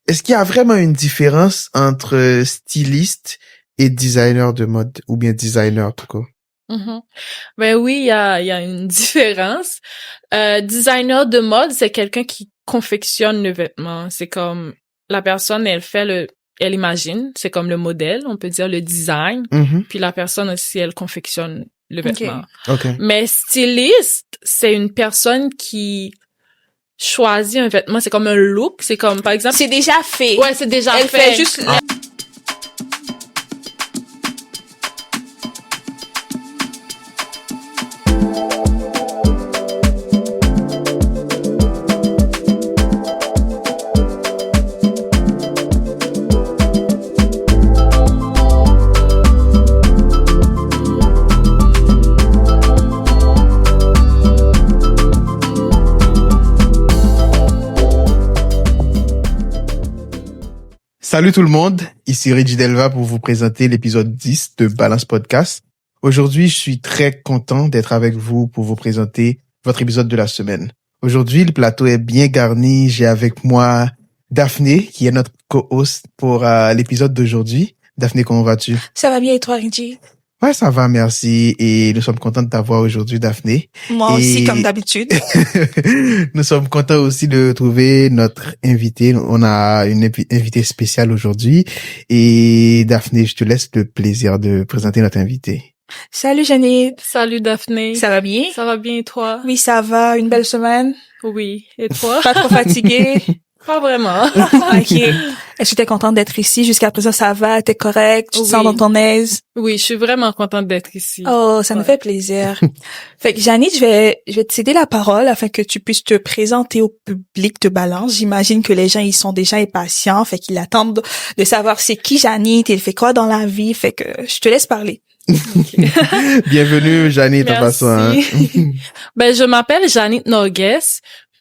est-ce qu'il y a vraiment une différence entre styliste et designer de mode, ou bien designer tout cas? Mhm. Ben oui, il y a une différence. Designer de mode, c'est quelqu'un qui confectionne le vêtement. C'est comme la personne, elle imagine, c'est comme le modèle, on peut dire le design. Puis la personne aussi, elle confectionne le vêtement. Okay. Mais styliste, c'est une personne qui choisit un vêtement. C'est comme un look. C'est comme, par exemple... C'est déjà fait. Ouais, c'est déjà fait. Elle fait juste... Salut tout le monde, ici Reggie Delva pour vous présenter l'épisode 10 de Balance Podcast. Aujourd'hui, je suis très content d'être avec vous pour vous présenter votre épisode de la semaine. Aujourd'hui, le plateau est bien garni. J'ai avec moi Daphné, qui est notre co-host pour l'épisode d'aujourd'hui. Daphné, comment vas-tu? Ça va bien et toi, Reggie? Ouais, ça va, merci. Et nous sommes contents de t'avoir aujourd'hui, Daphné. Moi aussi, comme d'habitude. Nous sommes contents aussi de trouver notre invité. On a une invitée spéciale aujourd'hui. Et Daphné, je te laisse le plaisir de présenter notre invité. Salut, Janine. Salut, Daphné. Ça va bien? Ça va bien, et toi? Oui, ça va. Une belle semaine? Oui. Et toi? Pas trop fatiguée? Pas vraiment. OK. Est-ce que t'es contente d'être ici? Jusqu'à présent, ça va? T'es correct? Tu te sens dans ton aise? Oui, je suis vraiment contente d'être ici. Oh, ça nous fait plaisir. Fait que, Janine, je vais te céder la parole afin que tu puisses te présenter au public de Balance. J'imagine que les gens, ils sont déjà impatients. Fait qu'ils attendent de savoir c'est qui Janine, elle fait quoi dans la vie. Fait que, je te laisse parler. Okay. Bienvenue, Janine, en passant. Hein? Ben, je m'appelle Janine Norgues.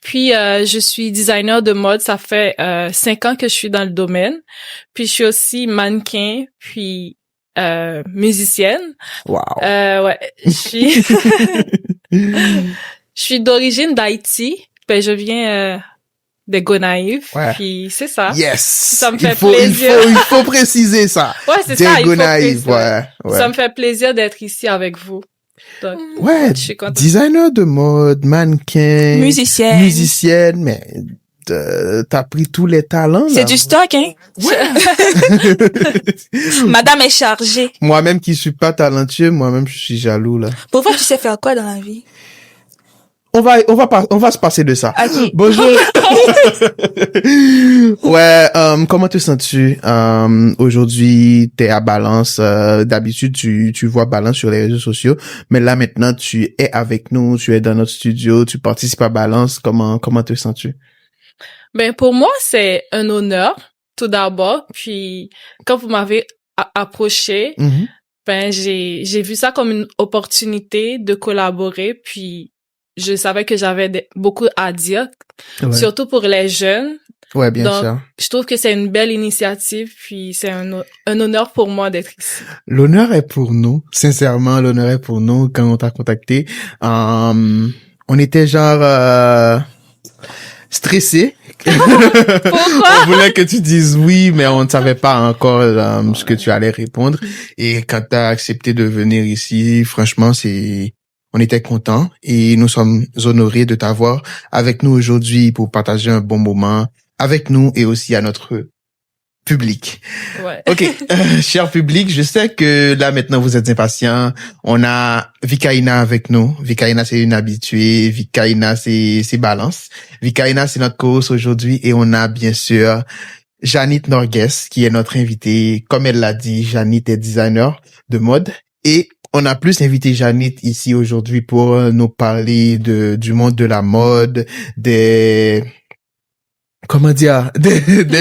Puis, je suis designer de mode. Ça fait 5 ans que je suis dans le domaine. Puis, je suis aussi mannequin, puis musicienne. Wow. Ouais, je suis d'origine d'Haïti. Ben, je viens de Gonaïves. Ouais. Puis, c'est ça. Yes! Ça me fait plaisir. Il faut préciser ça. Ouais, c'est ça. Gonaïves, ouais. Ça me fait plaisir d'être ici avec vous. Donc, ouais, je suis contente. Designer de mode, mannequin, musicienne, mais t'as pris tous les talents. C'est du stock, hein? Ouais. Madame est chargée. Moi-même qui suis pas talentueux, moi-même je suis jaloux là. Pourquoi tu sais faire quoi dans la vie? On va se passer de ça. Okay. Bonjour. Ouais, comment te sens-tu? Aujourd'hui, t'es à Balance. D'habitude, tu vois Balance sur les réseaux sociaux. Mais là, maintenant, tu es avec nous, tu es dans notre studio, tu participes à Balance. Comment te sens-tu? Ben, pour moi, c'est un honneur, tout d'abord. Puis, quand vous m'avez approché, ben, j'ai vu ça comme une opportunité de collaborer. Puis, je savais que j'avais beaucoup à dire, surtout pour les jeunes. Ouais, bien sûr. Donc, je trouve que c'est une belle initiative, puis c'est un honneur pour moi d'être ici. L'honneur est pour nous, sincèrement, l'honneur est pour nous. Quand on t'a contacté, on était genre stressés. Pourquoi? On voulait que tu dises oui, mais on ne savait pas encore ce que tu allais répondre. Et quand t'as accepté de venir ici, franchement, on était contents et nous sommes honorés de t'avoir avec nous aujourd'hui pour partager un bon moment avec nous et aussi à notre public. Ouais. OK, cher public, je sais que là maintenant vous êtes impatients. On a Vikaina avec nous. Vikaina, c'est une habituée. Vikaina, c'est Balance. Vikaina, c'est notre co-host aujourd'hui et on a bien sûr Janine Norgues qui est notre invitée. Comme elle l'a dit, Janine est designer de mode et on a plus invité Janine ici aujourd'hui pour nous parler du monde de la mode, des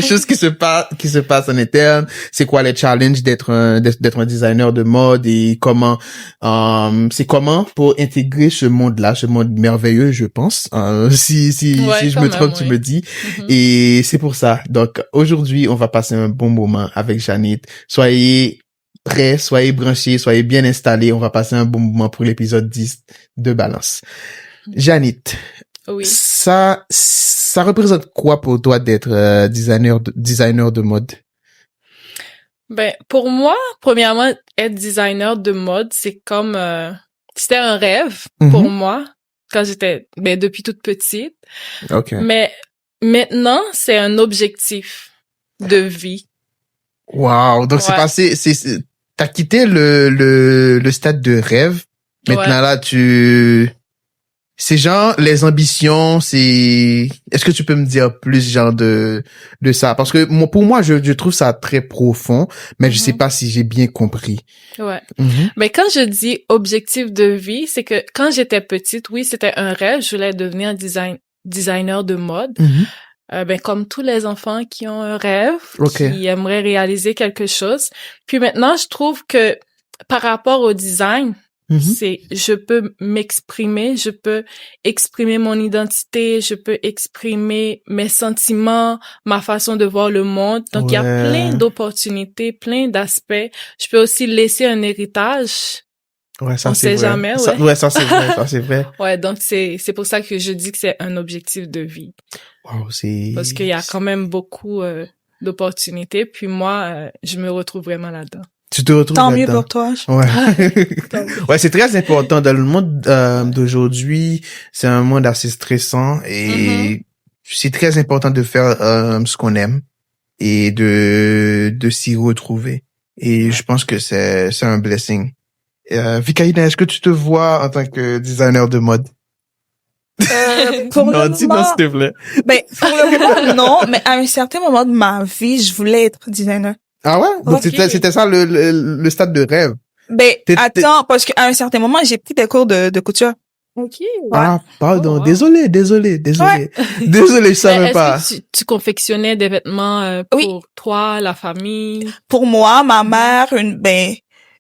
choses qui se passent en interne. C'est quoi les challenges d'être un designer de mode et c'est comment pour intégrer ce monde-là, ce monde merveilleux, je pense. Si je me trompe, tu me dis. Et c'est pour ça. Donc, aujourd'hui, on va passer un bon moment avec Janine. Soyez prêts, soyez branchés, soyez bien installés. On va passer un bon moment pour l'épisode 10 de Balance. Janine, Oui. Ça représente quoi pour toi d'être designer de mode? Ben, pour moi, premièrement, être designer de mode, c'est comme, c'était un rêve pour moi quand depuis toute petite. OK. Mais maintenant, c'est un objectif de vie. Wow. Donc, t'as quitté le stade de rêve. Maintenant, là, c'est genre, les ambitions, est-ce que tu peux me dire plus, genre, de ça? Parce que, pour moi, je trouve ça très profond, mais je sais pas si j'ai bien compris. Ouais. Mais quand je dis objectif de vie, c'est que quand j'étais petite, oui, c'était un rêve. Je voulais devenir designer de mode. Comme tous les enfants qui ont un rêve, qui aimeraient réaliser quelque chose. Puis maintenant, je trouve que par rapport au design, je peux m'exprimer, je peux exprimer mon identité, je peux exprimer mes sentiments, ma façon de voir le monde. Donc, il y a plein d'opportunités, plein d'aspects. Je peux aussi laisser un héritage. Ouais, ça, on c'est sait vrai. jamais, ça, ça, c'est vrai, ça, c'est vrai. Ouais, donc c'est pour ça que je dis que c'est un objectif de vie. Wow, parce qu'il y a quand même beaucoup d'opportunités, puis moi, je me retrouve vraiment là-dedans. Tu te retrouves Tant là-dedans. mieux pour toi. Ouais. Ouais, c'est très important. Dans le monde d'aujourd'hui, c'est un monde assez stressant et c'est très important de faire ce qu'on aime et de s'y retrouver. Et je pense que c'est un blessing. Vikaina, est-ce que tu te vois en tant que designer de mode? Pour le moment, s'il te plaît. Ben, pour le moment, non, mais à un certain moment de ma vie, je voulais être designer. Ah ouais? Donc c'était ça le stade de rêve. Ben, attends, parce qu'à un certain moment, j'ai pris des cours de couture. OK. Ouais. Ah, pardon. wow. Désolé. Désolé, je savais pas. Est-ce que tu confectionnais des vêtements pour toi, la famille? Pour moi, ma mère,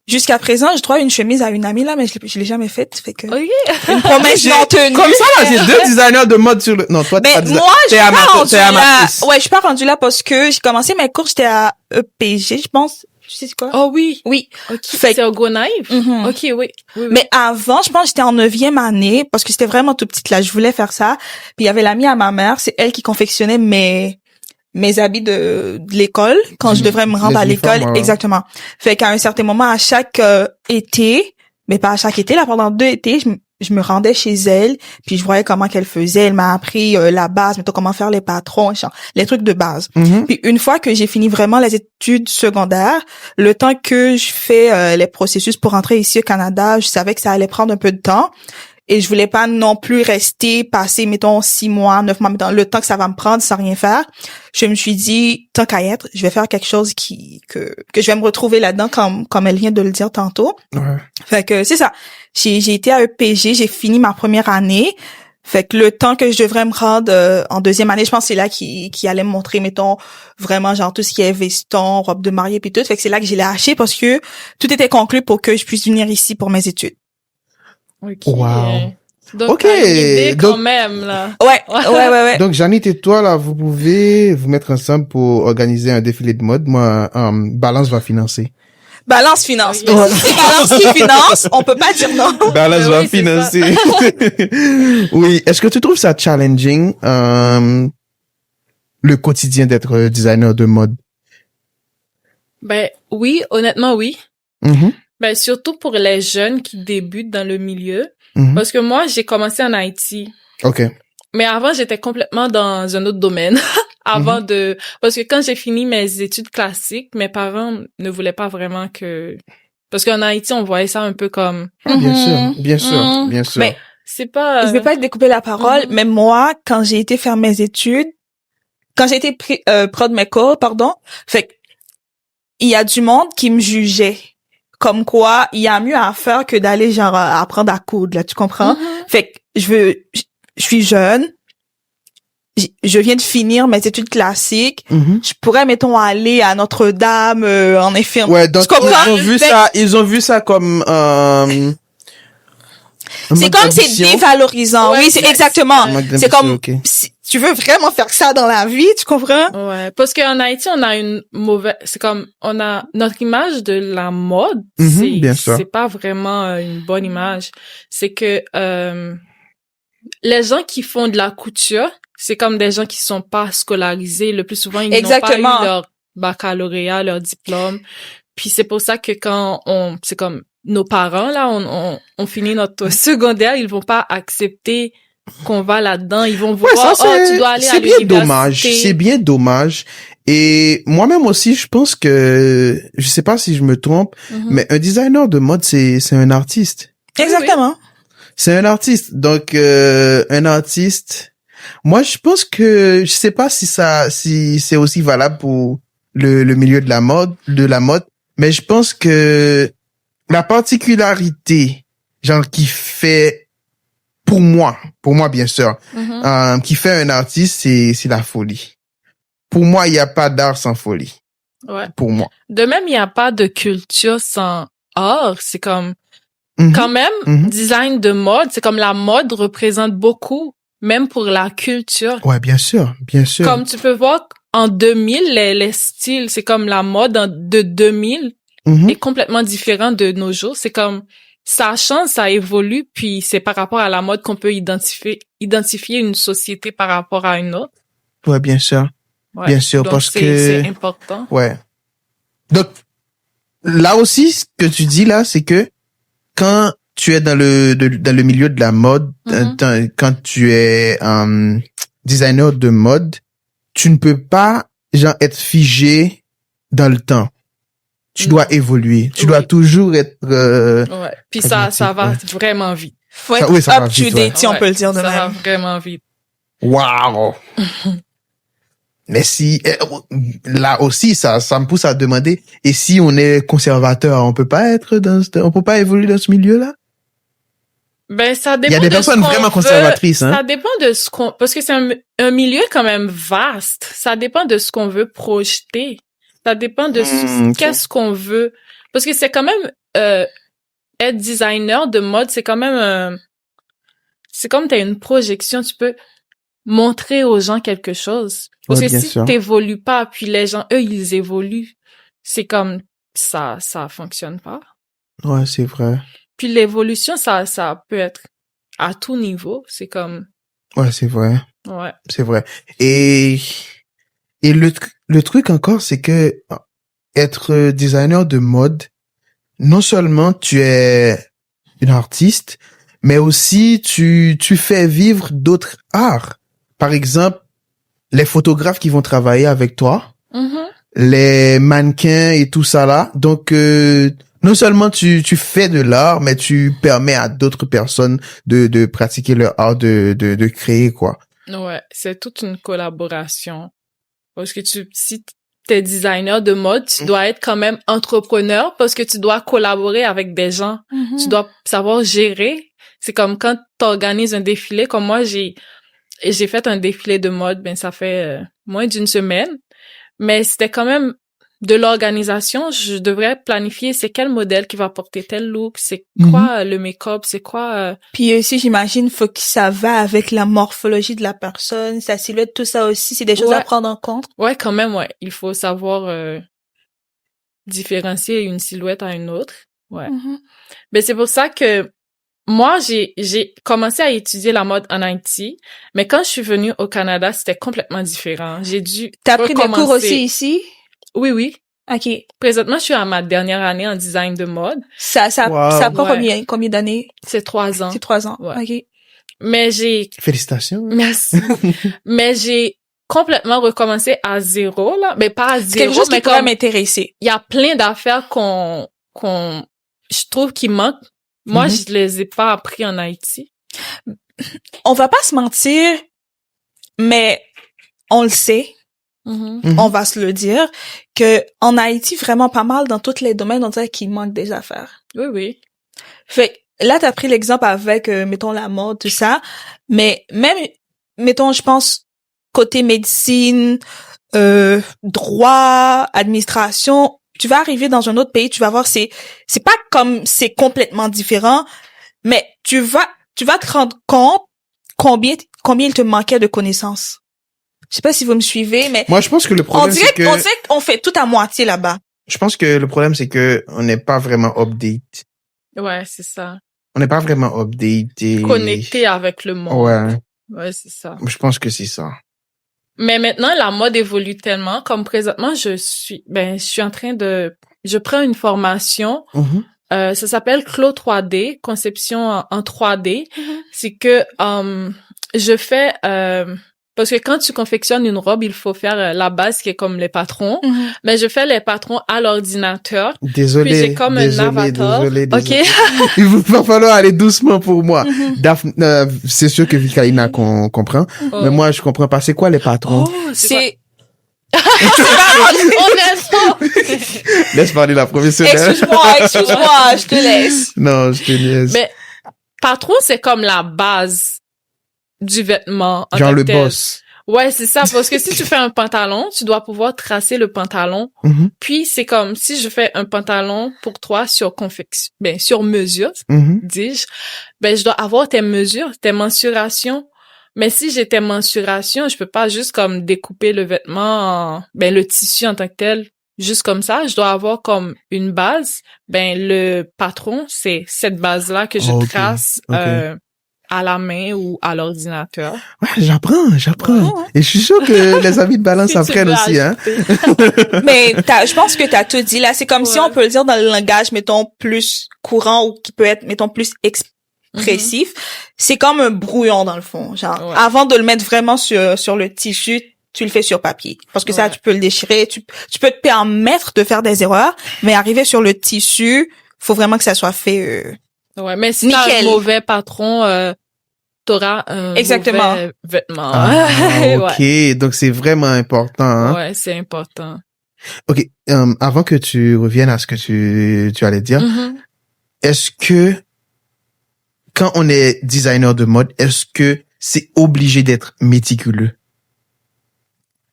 jusqu'à présent, je trouve une chemise à une amie, là, mais je l'ai jamais faite, fait que. Une promesse non tenue. Comme ça, là, j'ai 2 designers de mode sur le, non, toi, moi, je suis pas rendue là. Ouais, je suis pas rendue là parce que j'ai commencé mes cours, j'étais à EPG, je pense. Tu sais c'est quoi? Oh oui. Oui. OK. C'est au Go Naïve? OK, oui. Mais avant, je pense que j'étais en 9e année parce que c'était vraiment tout petite là. Je voulais faire ça. Puis il y avait l'amie à ma mère, c'est elle qui confectionnait mes habits de l'école quand je devrais me rendre à l'école. Exactement. Fait qu'à un certain moment, à chaque été, mais pas à chaque été, là, pendant 2 étés, je me rendais chez elle, puis je voyais comment qu'elle faisait. Elle m'a appris la base, mettons comment faire les patrons, les trucs de base. Puis une fois que j'ai fini vraiment les études secondaires, le temps que je fais les processus pour rentrer ici au Canada, je savais que ça allait prendre un peu de temps. Et je voulais pas non plus passer, mettons, 6 mois, 9 mois, mettons, le temps que ça va me prendre sans rien faire. Je me suis dit, tant qu'à y être, je vais faire quelque chose que je vais me retrouver là-dedans comme elle vient de le dire tantôt. Ouais. Fait que c'est ça. J'ai été à EPG, j'ai fini ma première année. Fait que le temps que je devrais me rendre en 2e année, je pense que c'est là qui allait me montrer, mettons, vraiment genre tout ce qui est veston, robe de mariée puis tout. Fait que c'est là que j'ai lâché parce que tout était conclu pour que je puisse venir ici pour mes études. OK. Wow. Donc, t'as une idée quand même, là. Ouais. Donc, Janine et toi, là, vous pouvez vous mettre ensemble pour organiser un défilé de mode. Moi, Balance va financer. Balance finance. Mais si c'est Balance qui finance, on peut pas dire non. Balance va financer. Oui. Est-ce que tu trouves ça challenging, le quotidien d'être designer de mode? Ben, oui, honnêtement, oui. Ben, surtout pour les jeunes qui débutent dans le milieu. Parce que moi, j'ai commencé en Haïti. OK. Mais avant, j'étais complètement dans un autre domaine. Parce que quand j'ai fini mes études classiques, mes parents ne voulaient pas vraiment parce qu'en Haïti, on voyait ça un peu comme... Bien sûr. Mais c'est pas... Je vais pas te découper la parole, mais moi, quand j'ai été faire mes études, quand j'ai été prod mes cours, fait que il y a du monde qui me jugeait. Comme quoi, il y a mieux à faire que d'aller genre apprendre à coudre, là, tu comprends? Fait que je suis jeune, je viens de finir mes études classiques, je pourrais, mettons, aller à Notre-Dame en infirmière. Ouais, donc ils ont vu ça comme c'est comme c'est dévalorisant. Oui, c'est exactement. C'est comme si tu veux vraiment faire ça dans la vie, tu comprends? Ouais, parce qu'en Haïti, on a une mauvaise, c'est comme on a notre image de la mode, c'est pas vraiment une bonne image. C'est que les gens qui font de la couture, c'est comme des gens qui sont pas scolarisés. Le plus souvent, ils Exactement. n'ont pas eu leur baccalauréat, leur diplôme. Puis c'est pour ça que c'est comme nos parents, là, on finit notre secondaire, ils vont pas accepter qu'on va là-dedans. Ils vont vouloir, tu dois aller à l'université. C'est bien dommage. Et moi-même aussi, je pense que, je sais pas si je me trompe, mais un designer de mode, c'est un artiste. Exactement. Oui. C'est un artiste. Donc, un artiste, moi, je pense que, je sais pas si c'est aussi valable pour le milieu de la mode, mais je pense que la particularité, genre, qui fait, pour moi, bien sûr, qui fait un artiste, c'est la folie. Pour moi, il n'y a pas d'art sans folie. Ouais. Pour moi. De même, il n'y a pas de culture sans art. C'est comme, quand même, design de mode, c'est comme la mode représente beaucoup, même pour la culture. Ouais, bien sûr, bien sûr. Comme tu peux voir, en 2000, les styles, c'est comme la mode de 2000 est complètement différent de nos jours. C'est comme, ça change, ça évolue, puis c'est par rapport à la mode qu'on peut identifier une société par rapport à une autre. Ouais, bien sûr. Ouais. Bien sûr, donc parce que... c'est important. Ouais. Donc, là aussi, ce que tu dis là, c'est que quand tu es dans le milieu de la mode, quand tu es designer de mode, tu ne peux pas, genre, être figé dans le temps. Tu dois évoluer. Tu dois toujours être... ouais. Puis ça va vraiment vite. Faut être up to date, si on peut le dire de même. Ça va vraiment vite. Wow! Mais si, là aussi, ça me pousse à demander, et si on est conservateur, on peut pas évoluer dans ce milieu-là? Ben, ça dépend. Il y a des personnes vraiment conservatrices, hein. Ça dépend de parce que c'est un milieu quand même vaste. Ça dépend de ce qu'on veut projeter. Ça dépend de qu'est-ce qu'on veut. Parce que c'est quand même, être designer de mode, c'est quand même c'est comme t'as une projection, tu peux montrer aux gens quelque chose. Parce que si t'évolues pas, puis les gens, eux, ils évoluent, c'est comme ça fonctionne pas. Ouais, c'est vrai. Puis l'évolution, ça peut être à tout niveau. C'est comme... Ouais, c'est vrai. Ouais. C'est vrai. Et le truc encore, c'est que être designer de mode, non seulement tu es une artiste, mais aussi tu fais vivre d'autres arts. Par exemple, les photographes qui vont travailler avec toi, les mannequins et tout ça là. Donc, non seulement tu fais de l'art, mais tu permets à d'autres personnes de pratiquer leur art, de créer, quoi. Ouais, c'est toute une collaboration. Parce que si t'es designer de mode, tu dois être quand même entrepreneur parce que tu dois collaborer avec des gens. Tu dois savoir gérer. C'est comme quand t'organises un défilé, comme moi, j'ai fait un défilé de mode, ben ça fait moins d'une semaine, mais c'était quand même de l'organisation. Je devrais planifier c'est quel modèle qui va porter tel look, c'est quoi le make-up, c'est quoi... Puis aussi, j'imagine, faut que ça va avec la morphologie de la personne, sa silhouette, tout ça aussi, c'est des choses à prendre en compte. Ouais, quand même, ouais. Il faut savoir différencier une silhouette à une autre. Ouais. Ben c'est pour ça que moi, j'ai commencé à étudier la mode en Haïti, mais quand je suis venue au Canada, c'était complètement différent. J'ai dû T'as pris des cours aussi ici? Oui. OK. Présentement, je suis à ma dernière année en design de mode. Ça prend combien d'années? C'est 3 ans. C'est 3 ans. Ouais. OK. Mais Félicitations. Merci. Mais j'ai complètement recommencé à zéro, là. Mais pas à zéro, quelque chose qui pourrait m'intéresser. Il y a plein d'affaires je trouve qui manquent. Moi, je les ai pas appris en Haïti. On va pas se mentir, mais on le sait. On va se le dire que en Haïti, vraiment pas mal dans tous les domaines, on dirait qu'il manque des affaires. Oui. Fait là, t'as pris l'exemple avec, mettons, la mode, tout ça, mais même, mettons, je pense, côté médecine, droit, administration, tu vas arriver dans un autre pays, tu vas voir, c'est pas comme c'est complètement différent, mais tu vas te rendre compte combien il te manquait de connaissances. Je sais pas si vous me suivez, mais moi je pense que le problème c'est que on dirait qu'on fait tout à moitié là-bas. Je pense que le problème c'est que on n'est pas vraiment update. Ouais, c'est ça. On n'est pas vraiment updaté. Connecté avec le monde. Ouais. Ouais, c'est ça. Je pense que c'est ça. Mais maintenant, la mode évolue tellement, comme présentement, je suis je prends une formation, ça s'appelle Clos 3D, conception en 3D. C'est que, je fais, parce que quand tu confectionnes une robe, il faut faire la base qui est comme les patrons. Mais je fais les patrons à l'ordinateur. Désolé. Puis j'ai comme un avatar. Désolé. OK. Il va falloir aller doucement pour moi. Daphne, c'est sûr que Vikaina comprend. Mais moi, je comprends pas. C'est quoi les patrons? C'est... Laisse parler la professionnelle. Excuse-moi, je te laisse. Non, je te laisse. Mais patron, c'est comme la base du vêtement. Genre le boss. Ouais, c'est ça. Parce que si tu fais un pantalon, tu dois pouvoir tracer le pantalon. Puis c'est comme si je fais un pantalon pour toi sur sur mesure, dis-je. Je dois avoir tes mesures, tes mensurations. Mais si j'ai tes mensurations, je peux pas juste comme découper le vêtement, le tissu en tant que tel, juste comme ça. Je dois avoir comme une base. Le patron, c'est cette base-là que je trace à la main ou à l'ordinateur. Ouais, j'apprends. Ouais. Et je suis sûre que les amis de balance apprennent aussi, hein. Mais je pense que t'as tout dit là. C'est comme si on peut le dire dans le langage, mettons, plus courant ou qui peut être, mettons, plus expressif. C'est comme un brouillon dans le fond. Genre, avant de le mettre vraiment sur le tissu, tu le fais sur papier. Parce que ça, tu peux le déchirer. Tu peux te permettre de faire des erreurs, mais arriver sur le tissu, faut vraiment que ça soit fait, ouais, mais si t'as un mauvais patron, t'auras un mauvais vêtement. OK. Donc, c'est vraiment important, hein? Ouais, c'est important. OK. Avant que tu reviennes à ce que tu allais dire, est-ce que, quand on est designer de mode, est-ce que c'est obligé d'être méticuleux?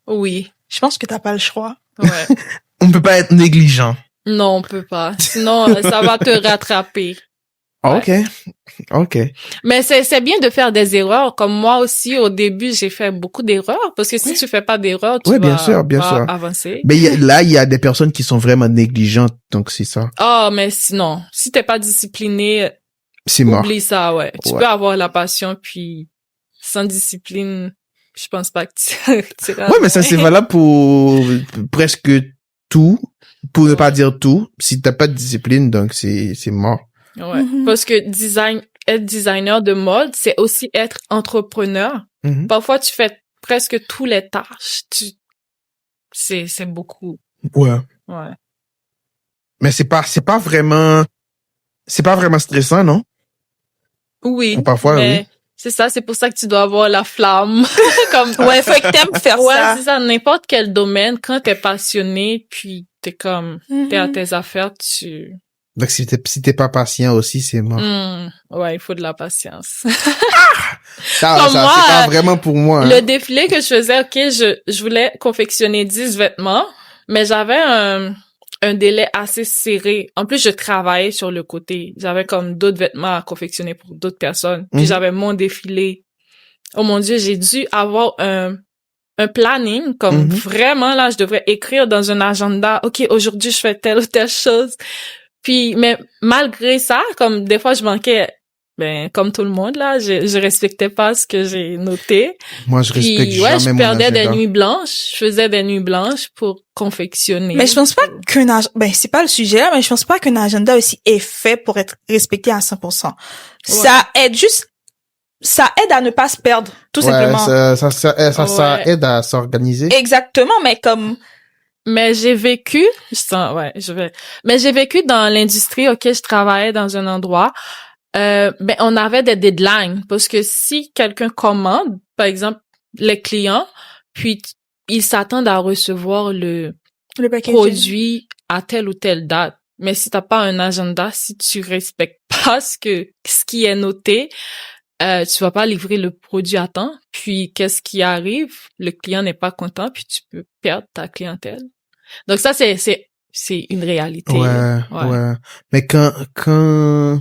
Oui. Je pense que t'as pas le choix. Ouais. On peut pas être négligent. Non, on peut pas. Sinon, ça va te rattraper. Ouais. OK. Mais c'est bien de faire des erreurs. Comme moi aussi, au début, j'ai fait beaucoup d'erreurs. Parce que si tu fais pas d'erreurs, tu vas pas avancer. Mais là, il y a des personnes qui sont vraiment négligentes. Donc, c'est ça. Ah, mais sinon, si t'es pas discipliné, c'est mort. Oublie ça, ouais. Tu peux avoir la passion, puis sans discipline, je pense pas que tu ouais, mais ça, c'est valable pour presque tout. Pour ne pas dire tout. Si t'as pas de discipline, donc c'est mort. Ouais. Parce que être designer de mode, c'est aussi être entrepreneur. Parfois, tu fais presque toutes les tâches. C'est beaucoup. Ouais. Ouais. Mais c'est pas vraiment stressant, non? Oui. Ou parfois, oui. C'est ça, c'est pour ça que tu dois avoir la flamme. Ouais, faut que t'aimes faire ça. Ouais, c'est ça. N'importe quel domaine, quand t'es passionné, puis t'es à tes affaires, Donc, si t'es pas patient aussi, c'est mort. Ouais, il faut de la patience. ça, c'est pas vraiment pour moi. Le défilé que je faisais, je voulais confectionner 10 vêtements, mais j'avais un délai assez serré. En plus, je travaillais sur le côté. J'avais comme d'autres vêtements à confectionner pour d'autres personnes. Puis j'avais mon défilé. Oh mon Dieu, j'ai dû avoir un planning, comme vraiment, là, je devrais écrire dans un agenda, OK, aujourd'hui, je fais telle ou telle chose. Puis, mais malgré ça, comme des fois, je manquais, comme tout le monde, là, je respectais pas ce que j'ai noté. Moi, je respecte jamais mon agenda. Je perdais des nuits blanches. Je faisais des nuits blanches pour confectionner. Mais je pense pas qu'un agenda, c'est pas le sujet là, mais je pense pas qu'un agenda aussi est fait pour être respecté à 100%. Ouais. Ça aide à ne pas se perdre, tout simplement. Ça aide à s'organiser. Exactement, mais comme... Mais j'ai vécu, mais j'ai vécu dans l'industrie, je travaillais dans un endroit, on avait des deadlines, parce que si quelqu'un commande, par exemple, les clients, puis ils s'attendent à recevoir le produit à telle ou telle date. Mais si t'as pas un agenda, si tu respectes pas ce qui est noté, tu vas pas livrer le produit à temps, puis qu'est-ce qui arrive? Le client n'est pas content, puis tu peux perdre ta clientèle. Donc ça, c'est une réalité. Ouais. Mais quand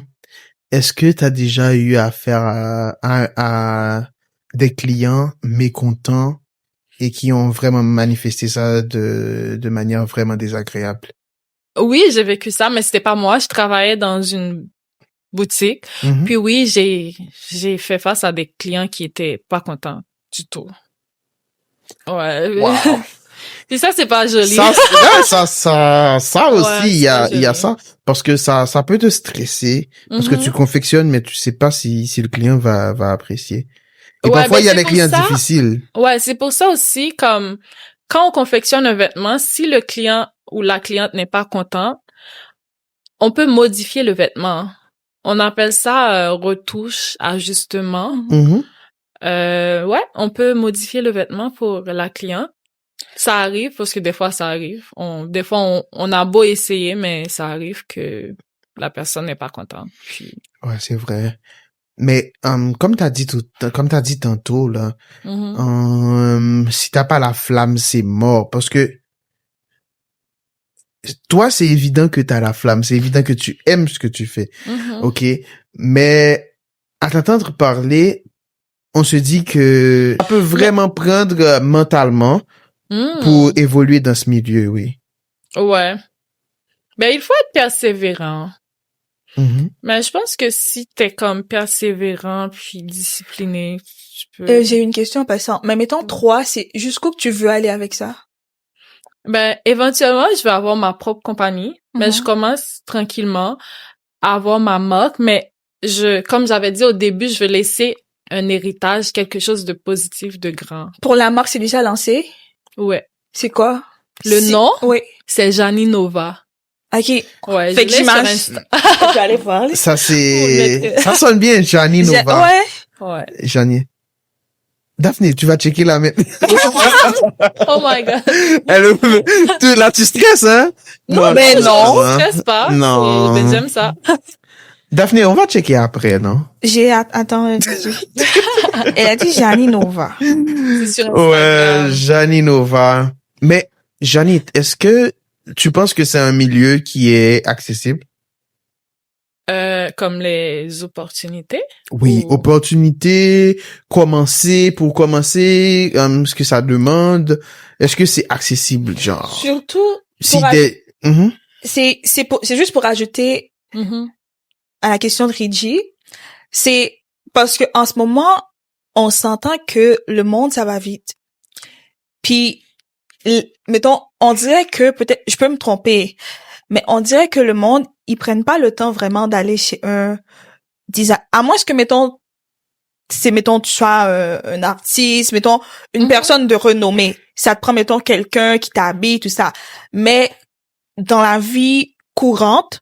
est-ce que t'as déjà eu affaire à des clients mécontents et qui ont vraiment manifesté ça de manière vraiment désagréable? Oui, j'ai vécu ça, mais c'était pas moi. Je travaillais dans une boutique. Mhm. Puis oui, j'ai fait face à des clients qui étaient pas contents du tout. Ouais. Wow. Puis ça, c'est pas joli. Ça aussi, Ouais, il y a c'est joli. ça. Parce que ça peut te stresser. Parce que tu confectionnes, mais tu sais pas si le client va apprécier. Et Ouais, parfois, ben, il y a c'est des pour clients ça- difficiles. Ouais, c'est pour ça aussi, comme, quand on confectionne un vêtement, si le client ou la cliente n'est pas content, on peut modifier le vêtement. On appelle ça retouche, ajustement. Mhm. Ouais, on peut modifier le vêtement pour la cliente. Ça arrive, parce que des fois, ça arrive. Des fois, on a beau essayer, mais ça arrive que la personne n'est pas contente. Puis, Ouais, c'est vrai. Mais comme t'as dit tantôt là, si t'as pas la flamme, c'est mort. Parce que toi, c'est évident que t'as la flamme, c'est évident que tu aimes ce que tu fais, ok. Mais à t'entendre parler, on se dit que ça peut vraiment prendre mentalement pour évoluer dans ce milieu, oui. Ouais. Ben, il faut être persévérant. Mhm. Mais je pense que si t'es comme persévérant puis discipliné, tu peux... J'ai une question en passant. Mais mettons 3, c'est jusqu'où que tu veux aller avec ça? Ben, éventuellement, je vais avoir ma propre compagnie, mais je commence tranquillement à avoir ma marque, mais comme j'avais dit au début, je veux laisser un héritage, quelque chose de positif, de grand. Pour la marque, c'est déjà lancé? Ouais. C'est quoi? Le nom? Oui. C'est Jani Nova. OK. Ouais, Fait que je l'ai sur j'imagine... Insta. Je vais aller voir. Ça ça sonne bien, Jani Nova. Ouais. Ouais. Jani. Daphné, tu vas checker là maintenant. Oh my god. Là, tu stresses, hein? Non, mais non. Je stresse pas. Non. Ben, j'aime ça. Daphné, on va checker après, non? Attends, elle a dit Jani Nova. C'est sur Ouais, Instagram. Jani Nova. Mais, Jani, est-ce que tu penses que c'est un milieu qui est accessible? Comme les opportunités. Oui, Ou- opportunité, pour commencer, ce que ça demande, est-ce que c'est accessible, genre? Surtout, Si pour des... Mhm. c'est juste pour ajouter Mhm. à la question de Reggie, c'est parce que en ce moment, on s'entend que le monde, ça va vite. Puis, mettons, on dirait que peut-être, je peux me tromper, mais on dirait que le monde, ils prennent pas le temps vraiment d'aller chez un designer. À moins que, mettons, tu sois un artiste, mettons, une personne de renommée. Ça te prend, mettons, quelqu'un qui t'habille, tout ça. Mais dans la vie courante,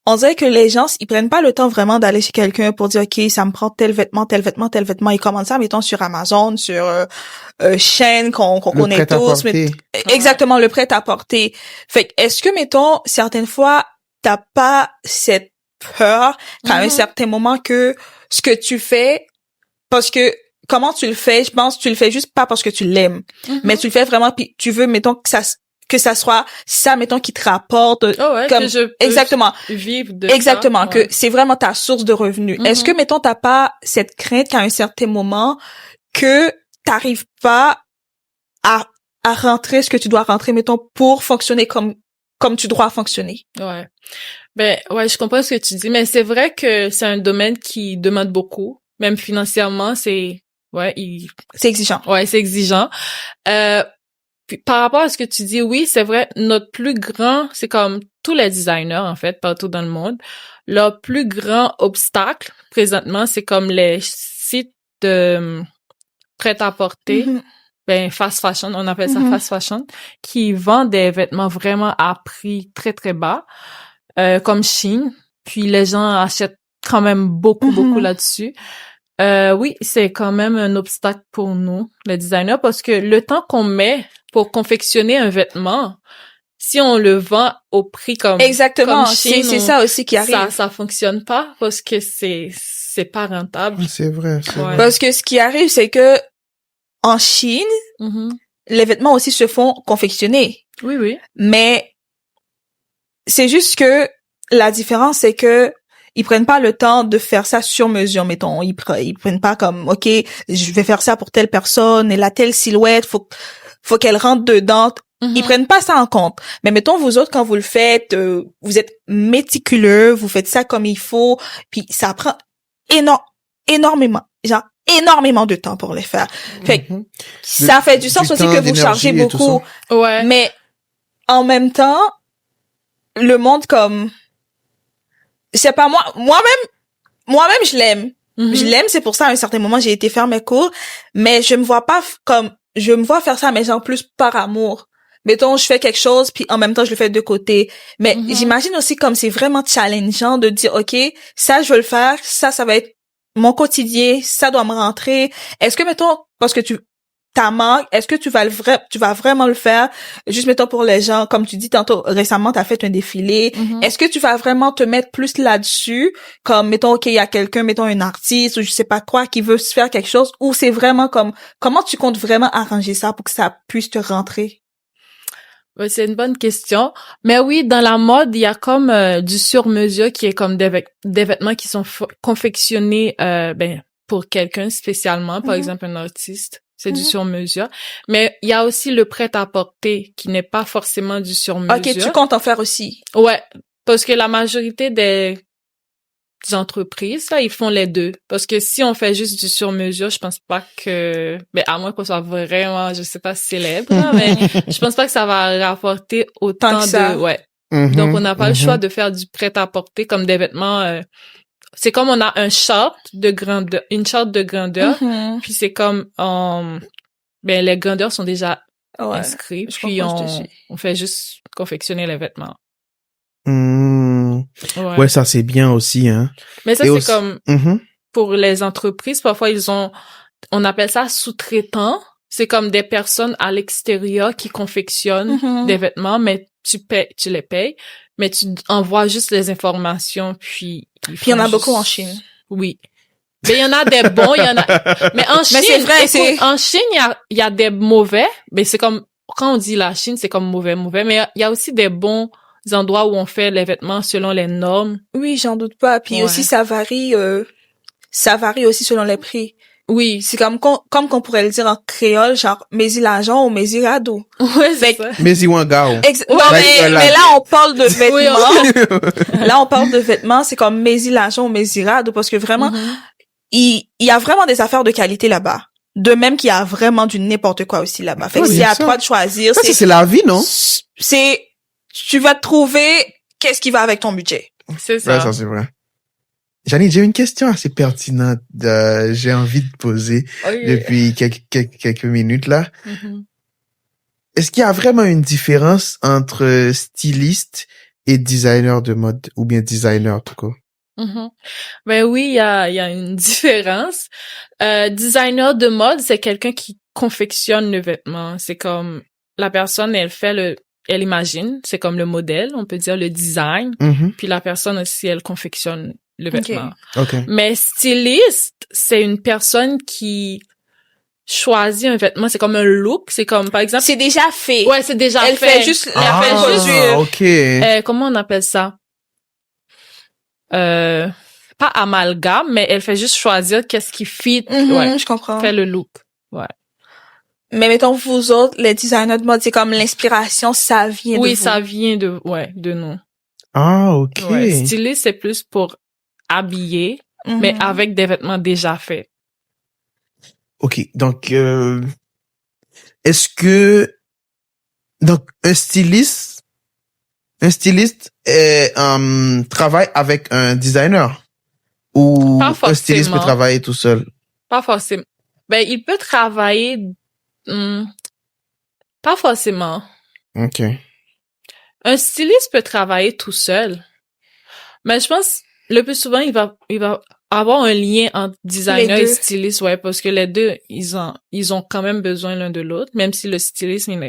on dirait que les gens, ils prennent pas le temps vraiment d'aller chez quelqu'un pour dire, OK, ça me prend tel vêtement, tel vêtement, tel vêtement. Ils commandent ça, mettons, sur Amazon, sur chaîne qu'on connaît tous. Exactement, le prêt-à-porter. Fait que, est-ce que, mettons, certaines fois, t'as pas cette peur qu'à un certain moment que ce que tu fais, parce que comment tu le fais, je pense que tu le fais juste pas parce que tu l'aimes, mais tu le fais vraiment, puis tu veux, mettons, que ça soit ça, mettons, qui te rapporte Oh ouais, comme que je peux exactement vivre de exactement ça. que c'est vraiment ta source de revenus. Est-ce que, mettons, t'as pas cette crainte qu'à un certain moment que t'arrives pas à rentrer ce que tu dois rentrer, mettons, pour fonctionner comme tu dois fonctionner? Ouais. Ben, ouais, je comprends ce que tu dis, mais c'est vrai que c'est un domaine qui demande beaucoup. Même financièrement, c'est C'est exigeant. Ouais, c'est exigeant. Puis par rapport à ce que tu dis, oui, c'est vrai, notre plus grand, c'est comme tous les designers, en fait, partout dans le monde, leur plus grand obstacle, présentement, c'est comme les sites de prêt-à-porter, ben, fast fashion, on appelle ça fast fashion, qui vendent des vêtements vraiment à prix très, très bas, comme Shein. Puis les gens achètent quand même beaucoup là-dessus. Oui, c'est quand même un obstacle pour nous, les designers, parce que le temps qu'on met pour confectionner un vêtement, si on le vend au prix comme exactement, comme Shein, c'est ça aussi qui arrive. Ça fonctionne pas parce que c'est pas rentable. C'est vrai, c'est vrai. Parce que ce qui arrive, c'est que en Chine, les vêtements aussi se font confectionner. Oui. Mais c'est juste que la différence, c'est que ils prennent pas le temps de faire ça sur mesure, mettons. Ils prennent pas comme, OK, je vais faire ça pour telle personne, et la telle silhouette, faut qu'elle rentre dedans. Ils prennent pas ça en compte. Mais mettons, vous autres, quand vous le faites, vous êtes méticuleux, vous faites ça comme il faut, puis ça prend énormément de temps pour le faire. Fait que ça fait du sens aussi que vous chargez beaucoup. Ouais. Mais en même temps, le monde comme, je sais pas, moi-même, je l'aime. Je l'aime, c'est pour ça, à un certain moment, j'ai été faire mes cours, mais je me vois faire ça, mais genre plus par amour. Mettons, je fais quelque chose, puis en même temps, je le fais de côté. Mais j'imagine aussi comme c'est vraiment challengeant de dire, OK, ça, je veux le faire, ça va être mon quotidien, ça doit me rentrer. Est-ce que, mettons, parce que ta marque, est-ce que tu vas vraiment le faire? Juste, mettons, pour les gens, comme tu dis tantôt, récemment, t'as fait un défilé. Est-ce que tu vas vraiment te mettre plus là-dessus? Comme, mettons, OK, il y a quelqu'un, mettons, un artiste, ou je sais pas quoi, qui veut se faire quelque chose, ou c'est vraiment comme, comment tu comptes vraiment arranger ça pour que ça puisse te rentrer? Ouais, c'est une bonne question. Mais oui, dans la mode, il y a comme du sur-mesure qui est comme des vêtements qui sont confectionnés pour quelqu'un spécialement, par exemple un artiste. C'est du sur-mesure. Mais il y a aussi le prêt-à-porter qui n'est pas forcément du sur-mesure. OK, tu comptes en faire aussi. Ouais, parce que la majorité des entreprises, là, ils font les deux. Parce que si on fait juste du sur-mesure, je pense pas que, à moins qu'on soit vraiment, je sais pas, célèbre, là, mais je pense pas que ça va rapporter autant de, ouais. Donc, on n'a pas le choix de faire du prêt-à-porter comme des vêtements, c'est comme on a une charte de grandeur, puis c'est comme, les grandeurs sont déjà inscrits, puis on fait juste confectionner les vêtements. Ouais, ça c'est bien aussi, hein. Mais ça, c'est comme, pour les entreprises, parfois on appelle ça sous-traitant. C'est comme des personnes à l'extérieur qui confectionnent des vêtements, mais tu les payes, mais tu envoies juste les informations, puis il y en a beaucoup en Chine. Oui. Mais il y en a des bons, mais en Chine, c'est vrai, en Chine, il y a des mauvais, mais c'est comme, quand on dit la Chine, c'est comme mauvais, mais il y a aussi des bons endroits où on fait les vêtements selon les normes. Oui, j'en doute pas. Puis aussi, ça varie aussi selon les prix. Oui. C'est comme qu'on pourrait le dire en créole, genre, Mézi l'argent ou Mézi rado. Ouais, c'est ça. Mézi wangao. Non, mais là, on parle de vêtements. Là, on parle de vêtements, c'est comme Mézi l'argent ou Mézi rado, parce que vraiment, il y a vraiment des affaires de qualité là-bas. De même qu'il y a vraiment du n'importe quoi aussi là-bas. Fait que c'est à toi de choisir. Ça, c'est la vie, non? Tu vas trouver qu'est-ce qui va avec ton budget. C'est ça. Ouais, ça, c'est vrai. Janine, j'ai une question assez pertinente, j'ai envie de poser depuis quelques minutes, là. Est-ce qu'il y a vraiment une différence entre styliste et designer de mode, ou bien designer, tout cas? Ben oui, il y a une différence. Designer de mode, c'est quelqu'un qui confectionne le vêtement. C'est comme, la personne, elle imagine, c'est comme le modèle, on peut dire le design, puis la personne aussi, elle confectionne le vêtement. Okay. Mais styliste, c'est une personne qui choisit un vêtement, c'est comme un look, c'est comme, par exemple... C'est déjà fait. Ouais, c'est déjà fait. Elle fait juste ok. Comment on appelle ça? Pas amalgame, mais elle fait juste choisir qu'est-ce qui fit. Je comprends. Fait le look. Ouais. Mais mettons, vous autres, les designers de mode, c'est comme l'inspiration, ça vient de vous. Oui, ça vient de nous. Ah, ok. Ouais, styliste, c'est plus pour habiller, mais avec des vêtements déjà faits. Ok, donc, est-ce que, donc, un styliste travaille avec un designer? Ou un styliste peut travailler tout seul? Pas forcément. Ben, il peut travailler, pas forcément. Ok. Un styliste peut travailler tout seul. Mais je pense, le plus souvent, il va avoir un lien entre designer et styliste, ouais, parce que les deux, ils ont quand même besoin l'un de l'autre, même si le styliste, il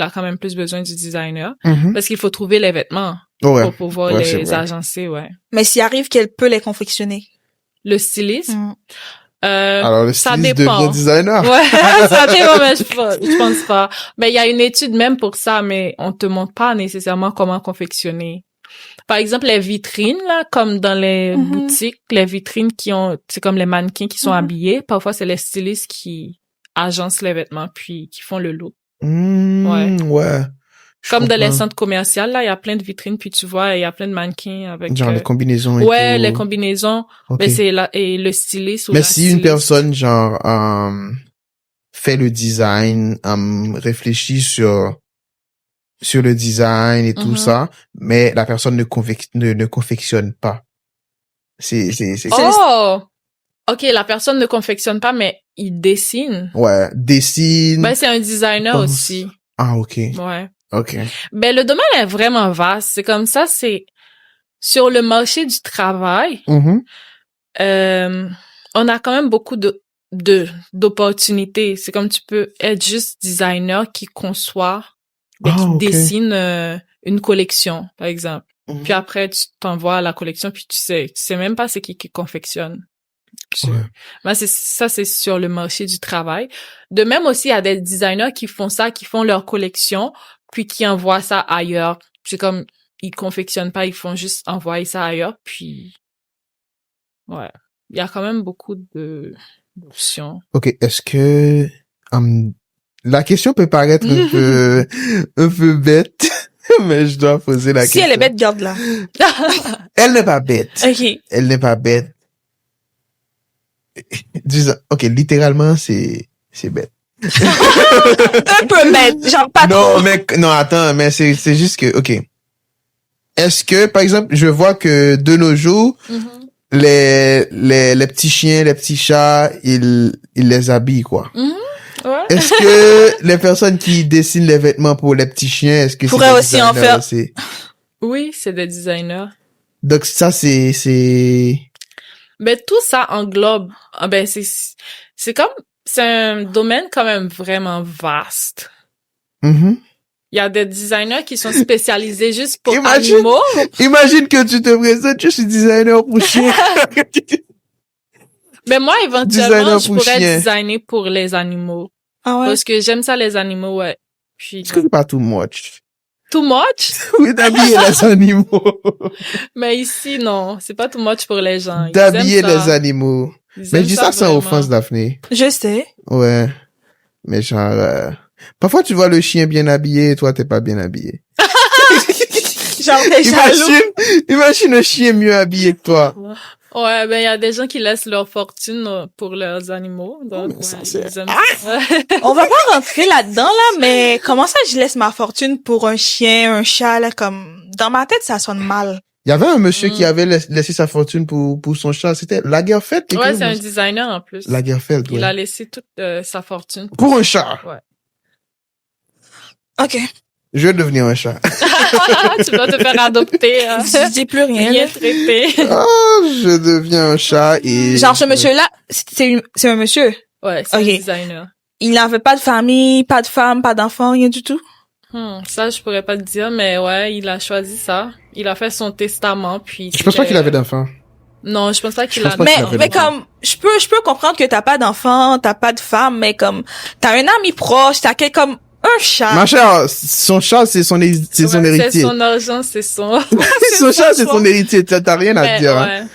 a quand même plus besoin du designer, parce qu'il faut trouver les vêtements pour pouvoir les agencer, ouais. Mais s'il arrive qu'elle peut les confectionner. Le styliste? Alors, le ça styliste dépend. devient designer. Ouais, ça dépend, mais je pense pas. Mais il y a une étude même pour ça, mais on te montre pas nécessairement comment confectionner. Par exemple, les vitrines, là, comme dans les boutiques, les vitrines c'est comme les mannequins qui sont habillés. Parfois, c'est les stylistes qui agencent les vêtements puis qui font le look. Ouais. Comme dans les centres commerciaux, là, il y a plein de vitrines, puis tu vois, il y a plein de mannequins avec... Genre les combinaisons et ouais, tout. les combinaisons. Okay. Mais c'est là, et le styliste ou mais la si styliste. une personne, genre, fait le design, réfléchit sur le design et tout ça, mais la personne ne confectionne pas. Oh! OK, la personne ne confectionne pas, mais il dessine. Ouais, dessine. Ben, c'est un designer aussi. Ah, OK. Ouais. OK. Ben, le domaine est vraiment vaste. C'est comme ça, c'est sur le marché du travail. Mm-hmm. On a quand même beaucoup d'opportunités. C'est comme tu peux être juste designer qui conçoit, qui dessine une collection, par exemple. Mm-hmm. Puis après, tu t'envoies la collection, puis tu sais même pas c'est qui confectionne. Ouais. Ben, c'est sur le marché du travail. De même aussi, il y a des designers qui font ça, qui font leur collection, puis qui envoient ça ailleurs. C'est comme, ils confectionnent pas, ils font juste envoyer ça ailleurs, puis ouais. Il y a quand même beaucoup d'options. OK. Est-ce que la question peut paraître un peu bête, mais je dois poser la question. Si elle est bête, garde-la. Elle n'est pas bête. OK. Elle n'est pas bête. Disons, OK, littéralement, c'est bête. Un peu bête, genre pas trop. Non, attends, mais c'est juste que, OK. Est-ce que, par exemple, je vois que de nos jours, les petits chiens, les petits chats, ils les habillent, quoi. Ouais. Est-ce que les personnes qui dessinent les vêtements pour les petits chiens, est-ce que pourraient aussi en faire aussi? Oui, c'est des designers. Donc ça, c'est... Ben, tout ça englobe, ben, c'est un domaine quand même vraiment vaste. Mm-hmm. Il y a des designers qui sont spécialisés juste pour animaux. Imagine que tu te présentes, je suis designer pour chiens. Ben, moi, éventuellement, je pourrais designer pour les animaux. Ah ouais? Parce que j'aime ça, les animaux, ouais. Puis, est-ce que c'est pas too much? Too much? Oui, d'habiller les animaux. Mais ici, non. C'est pas too much pour les gens. D'habiller les animaux. Mais je dis ça sans offense, Daphné. Je sais. Ouais. Mais genre, parfois tu vois le chien bien habillé et toi t'es pas bien habillé. Genre, imagine un chien mieux habillé que toi. Ouais, ben il y a des gens qui laissent leur fortune pour leurs animaux. Donc, on va pas rentrer là-dedans, là, mais comment ça je laisse ma fortune pour un chien, un chat, là, comme, dans ma tête, ça sonne mal. Il y avait un monsieur qui avait laissé sa fortune pour son chat. C'était Lagerfeld. Ouais, c'est un designer en plus. Lagerfeld, ouais. Il a laissé toute sa fortune. Pour un chat. Ouais. OK. Je vais devenir un chat. Tu vas te faire adopter. Je dis plus rien. Bien traité. Oh, je deviens un chat et... Genre, ce monsieur-là, c'est un monsieur? Ouais, c'est un designer. Il n'avait pas de famille, pas de femme, pas d'enfant, rien du tout? Ça, je pourrais pas te dire, mais ouais, il a choisi ça. Il a fait son testament, puis... Je pense pas qu'il avait d'enfant. Non, je pense pas qu'il a... Mais comme, je peux comprendre que t'as pas d'enfant, t'as pas de femme, mais comme, t'as un ami proche, t'as comme un chat. Ma chère, son chat, c'est son héritier. C'est son argent, c'est son... son chat, c'est son héritier. T'as rien à dire, hein.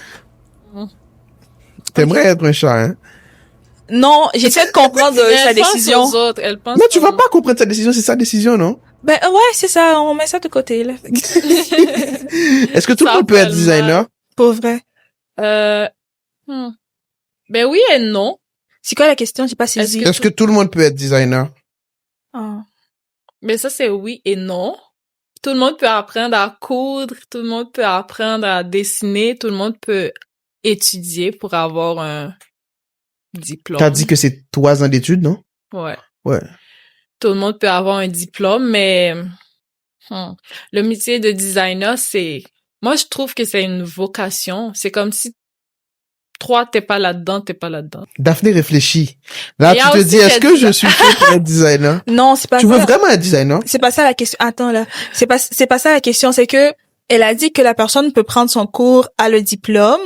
T'aimerais être un chat, hein. Non, j'essaie de comprendre sa décision. Mais tu vas pas comprendre sa décision, c'est sa décision, non? Ben ouais, c'est ça, on met ça de côté, là. Est-ce que tout le monde peut être designer? Pour vrai. Ben oui et non. C'est quoi la question? J'ai pas saisi. Est-ce que tout le monde peut être designer? Mais ça, c'est oui et non. Tout le monde peut apprendre à coudre, tout le monde peut apprendre à dessiner, tout le monde peut étudier pour avoir un diplôme. T'as dit que c'est 3 ans d'études, non? Ouais. Ouais. Tout le monde peut avoir un diplôme, mais le métier de designer, moi, je trouve que c'est une vocation. C'est comme si t'es pas là-dedans, t'es pas là-dedans. Daphné réfléchit. Là, tu te dis, est-ce que je suis fait pour être designer? Non, c'est pas ça. Tu veux vraiment être designer? C'est pas ça la question. Attends, là. C'est pas ça la question. C'est que, elle a dit que la personne peut prendre son cours à le diplôme,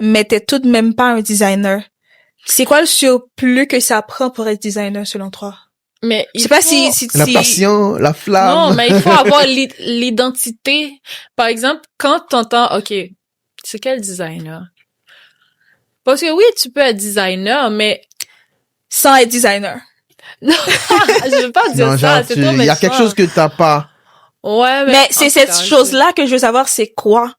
mais t'es tout de même pas un designer. C'est quoi le surplus que ça prend pour être designer, selon toi? Mais je sais pas si la passion, la flamme. Non, mais il faut avoir l'identité. Par exemple, quand t'entends, OK, c'est quel designer? Parce que oui, tu peux être designer, mais sans être designer. Non, je veux pas dire Non, ça, genre, c'est trop méchant. il y a quelque chose que t'as pas. Ouais, Mais c'est cette chose-là que je veux savoir, c'est quoi?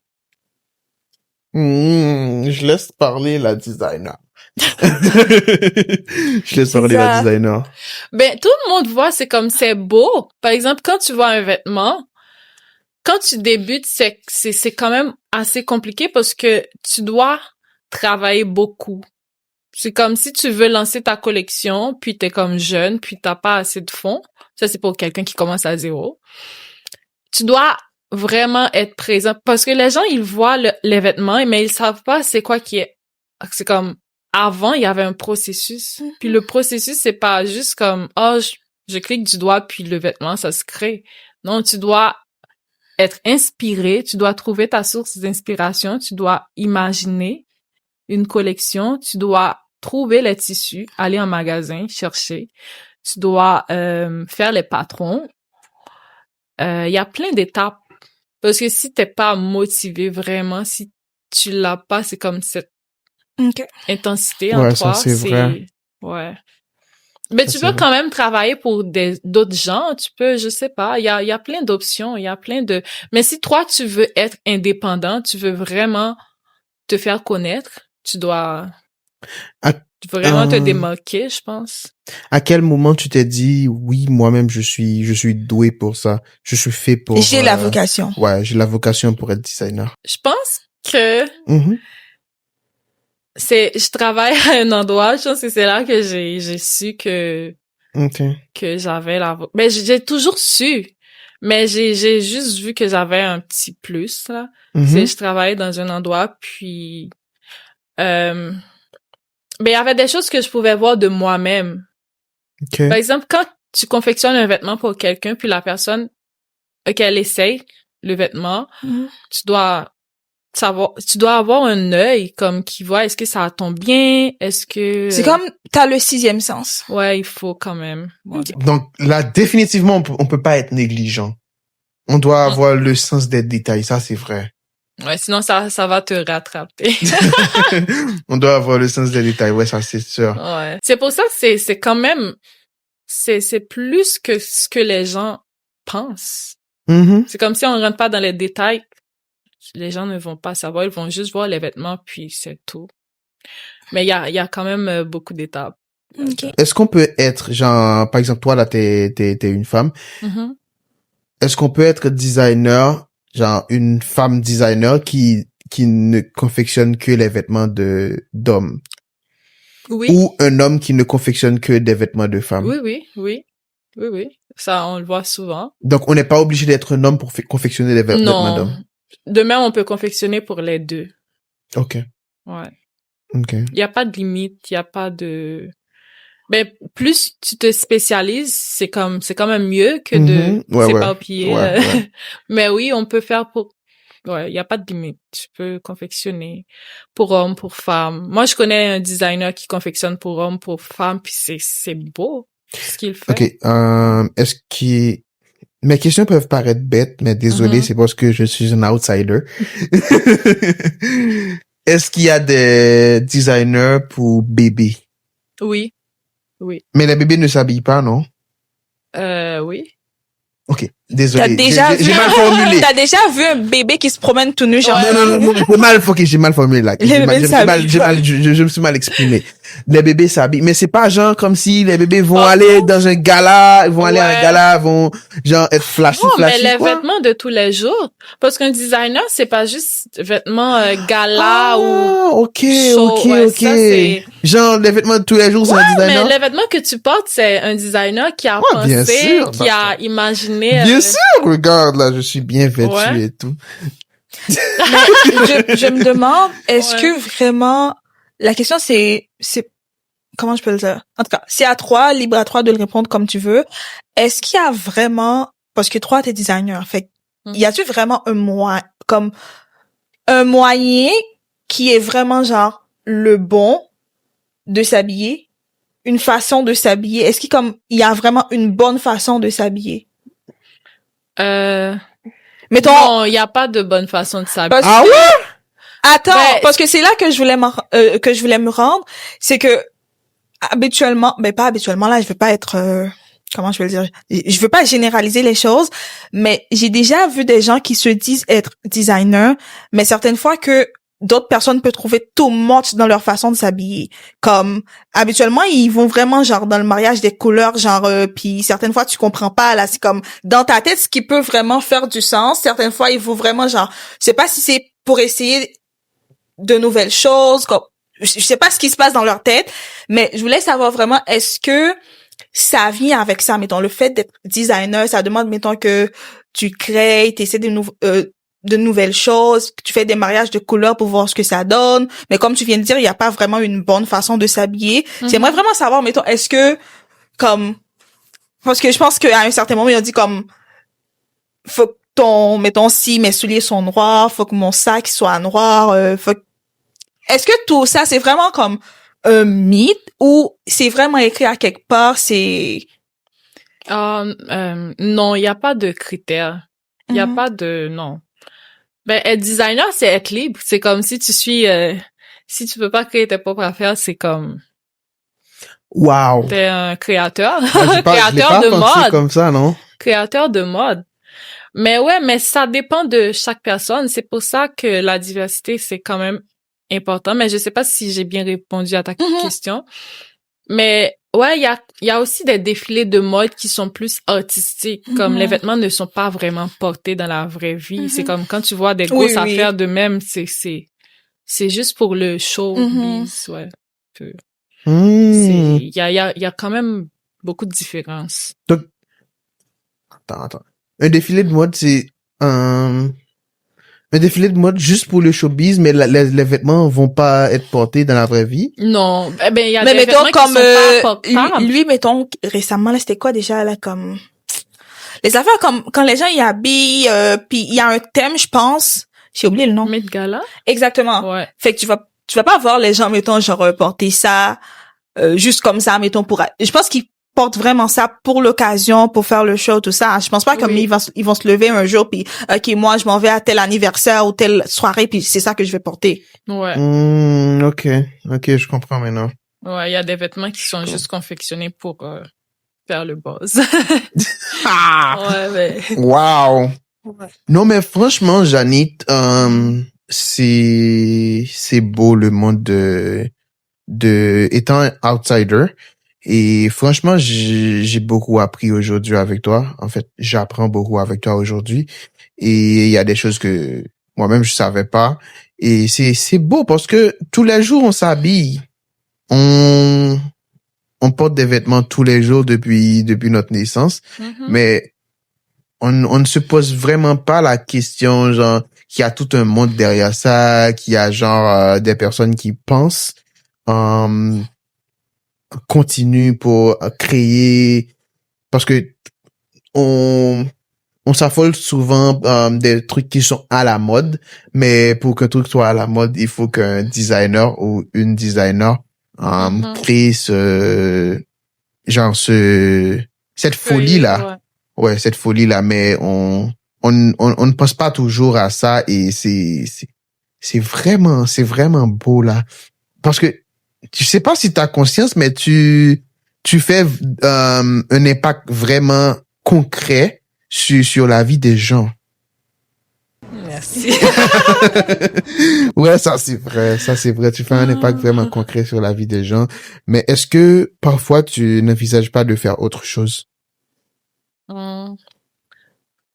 Je laisse parler la designer. Je laisse parler la designer. Ben, tout le monde voit, c'est comme c'est beau. Par exemple, quand tu vois un vêtement, quand tu débutes, c'est quand même assez compliqué parce que tu dois travailler beaucoup. C'est comme si tu veux lancer ta collection, puis t'es comme jeune, puis t'as pas assez de fonds. Ça, c'est pour quelqu'un qui commence à zéro. Tu dois vraiment être présent parce que les gens, ils voient les vêtements, mais ils savent pas c'est quoi qui est. C'est comme, avant, il y avait un processus. Puis le processus, c'est pas juste comme, oh, je clique du doigt, puis le vêtement, ça se crée. Non, tu dois être inspiré, tu dois trouver ta source d'inspiration, tu dois imaginer une collection, tu dois trouver les tissus, aller en magasin, chercher, tu dois faire les patrons. Il y a plein d'étapes. Parce que si t'es pas motivé vraiment, si tu l'as pas, c'est comme cette intensité en toi. Ça, c'est vrai. Ouais. Mais tu peux quand même travailler pour d'autres gens. Tu peux, je sais pas, il y a plein d'options, il y a plein de... Mais si toi, tu veux être indépendant, tu veux vraiment te faire connaître, tu dois vraiment te démarquer, je pense. À quel moment tu t'es dit, oui, moi-même, je suis doué pour ça. Je suis fait pour... J'ai la vocation. Ouais, j'ai la vocation pour être designer. Je pense que... je travaille à un endroit, je pense que c'est là que j'ai su que j'avais mais j'ai toujours su, mais j'ai juste vu que j'avais un petit plus, là. Je travaillais dans un endroit, puis mais il y avait des choses que je pouvais voir de moi-même. Par exemple, quand tu confectionnes un vêtement pour quelqu'un, puis la personne, qu'elle essaye le vêtement, tu dois avoir un œil comme qui voit est-ce que ça tombe bien, est-ce que... C'est comme t'as le sixième sens. Ouais, il faut quand même. Donc là, définitivement, on peut pas être négligent. On doit avoir le sens des détails, ça c'est vrai. Ouais, sinon ça va te rattraper. On doit avoir le sens des détails, ouais, ça c'est sûr. Ouais. C'est pour ça que c'est quand même c'est plus que ce que les gens pensent. C'est comme si on rentre pas dans les détails. Les gens ne vont pas savoir, ils vont juste voir les vêtements puis c'est tout. Mais il y a quand même beaucoup d'étapes. Est-ce qu'on peut être genre par exemple toi là t'es une femme. Est-ce qu'on peut être designer, genre une femme designer qui ne confectionne que les vêtements d'hommes? Oui. Ou un homme qui ne confectionne que des vêtements de femmes? Oui. Ça, on le voit souvent. Donc, on n'est pas obligé d'être un homme pour confectionner des vêtements d'hommes? De même, on peut confectionner pour les deux. OK. Ouais. OK. Il y a pas de limite, il y a pas de... Ben, plus tu te spécialises, c'est quand même mieux que de s'éparpiller. Ouais. Mais oui, on peut faire pour... Ouais, il y a pas de limite. Tu peux confectionner pour hommes, pour femmes. Moi, je connais un designer qui confectionne pour hommes, pour femmes, puis c'est beau ce qu'il fait. OK. Est-ce qu'il... Mes questions peuvent paraître bêtes, mais désolé, c'est parce que je suis un outsider. Est-ce qu'il y a des designers pour bébés? Oui. Mais les bébés ne s'habillent pas, non? Oui. OK. Désolé. J'ai mal formulé. T'as déjà vu un bébé qui se promène tout nu, genre? Non, j'ai mal formulé, là. Je me suis mal exprimé. Les bébés s'habillent. Mais c'est pas genre comme si les bébés vont aller dans un gala, vont genre être flashy. Mais les vêtements de tous les jours. Parce qu'un designer, c'est pas juste vêtements gala ou show. Ça, genre, les vêtements de tous les jours, c'est un designer? Mais les vêtements que tu portes, c'est un designer qui a pensé, qui a imaginé. Bien sûr, regarde, là, je suis bien vêtu et tout. Mais je me demande, est-ce que vraiment, la question c'est, comment je peux le dire? En tout cas, c'est à toi, libre à toi de le répondre comme tu veux. Est-ce qu'il y a vraiment, parce que toi, t'es designer, fait, y a-tu vraiment un moyen qui est vraiment genre le bon de s'habiller? Une façon de s'habiller? Est-ce qu'il y a vraiment une bonne façon de s'habiller? Mettons, non, il y a pas de bonne façon de s'habiller. Ah ouais? Attends, parce que c'est là que je voulais me rendre, c'est que habituellement, ben pas habituellement, là, je veux pas être, comment je vais le dire? Je veux pas généraliser les choses, mais j'ai déjà vu des gens qui se disent être designers, mais certaines fois que d'autres personnes peuvent trouver too much dans leur façon de s'habiller. Comme, habituellement, ils vont vraiment, genre, dans le mariage des couleurs, genre, puis certaines fois, tu comprends pas, là, c'est comme, dans ta tête, ce qui peut vraiment faire du sens. Certaines fois, il faut vraiment, genre, je sais pas si c'est pour essayer de nouvelles choses, comme, je sais pas ce qui se passe dans leur tête, mais je voulais savoir vraiment, est-ce que ça vient avec ça, mettons, le fait d'être designer, ça demande, mettons, que tu crées, t'essaies de nouvelles choses, que tu fais des mariages de couleurs pour voir ce que ça donne. Mais comme tu viens de dire, il n'y a pas vraiment une bonne façon de s'habiller. J'aimerais vraiment savoir, mettons, est-ce que, comme, parce que je pense qu'à un certain moment, ils ont dit comme, faut que mettons, si mes souliers sont noirs, faut que mon sac soit noir, est-ce que tout ça, c'est vraiment comme un mythe ou c'est vraiment écrit à quelque part, c'est... Non, il n'y a pas de critères. Il n'y a pas de... Non. Ben, être designer, c'est être libre. C'est comme si tu suis... si tu peux pas créer tes propres affaires, c'est comme... Wow. T'es un créateur. Créateur de mode. Comme ça, non? Créateur de mode. Mais ouais, mais ça dépend de chaque personne. C'est pour ça que la diversité, c'est quand même important. Mais je sais pas si j'ai bien répondu à ta question. Mais ouais, il y a aussi des défilés de mode qui sont plus artistiques. Comme les vêtements ne sont pas vraiment portés dans la vraie vie. C'est comme quand tu vois des grosses affaires de même, c'est juste pour le showbiz, ouais. Il y a quand même beaucoup de différences. Donc, attends. Un défilé de mode, c'est un défilé de mode juste pour le showbiz, mais les vêtements vont pas être portés dans la vraie vie? Non. Eh ben, il y a des vêtements qui sont pas portables. Lui, mettons, récemment, là, c'était quoi déjà, là, comme... Les affaires comme, quand les gens y habillent, puis il y a un thème, je pense, j'ai oublié le nom. Met Gala? Exactement. Ouais. Fait que tu vas pas voir les gens, mettons, genre, porter ça, juste comme ça, mettons, je pense qu'ils portent vraiment ça pour l'occasion, pour faire le show, tout ça. Je pense pas comme ils vont se lever un jour puis OK, moi je m'en vais à tel anniversaire ou telle soirée puis c'est ça que je vais porter. Ouais. OK, je comprends maintenant. Ouais, il y a des vêtements qui sont juste confectionnés pour faire le buzz. Ouais, mais wow. Ouais. Non mais franchement, Janit, c'est beau le monde de étant outsider. Et franchement, j'ai beaucoup appris aujourd'hui avec toi. En fait, j'apprends beaucoup avec toi aujourd'hui. Et il y a des choses que moi-même je savais pas. Et c'est beau parce que tous les jours on s'habille. On porte des vêtements tous les jours depuis notre naissance. Mais on ne se pose vraiment pas la question, genre, qu'il y a tout un monde derrière ça, qu'il y a genre des personnes qui pensent continue pour créer, parce que on s'affole souvent des trucs qui sont à la mode, mais pour qu'un truc soit à la mode, il faut qu'un designer ou une designer crée cette folie là. Ouais, cette folie là, mais on ne pense pas toujours à ça et c'est vraiment beau là, parce que tu sais pas si t'as conscience, mais tu fais un impact vraiment concret sur la vie des gens. Merci. Ouais, ça c'est vrai. Tu fais un impact vraiment concret sur la vie des gens. Mais est-ce que parfois tu n'envisages pas de faire autre chose?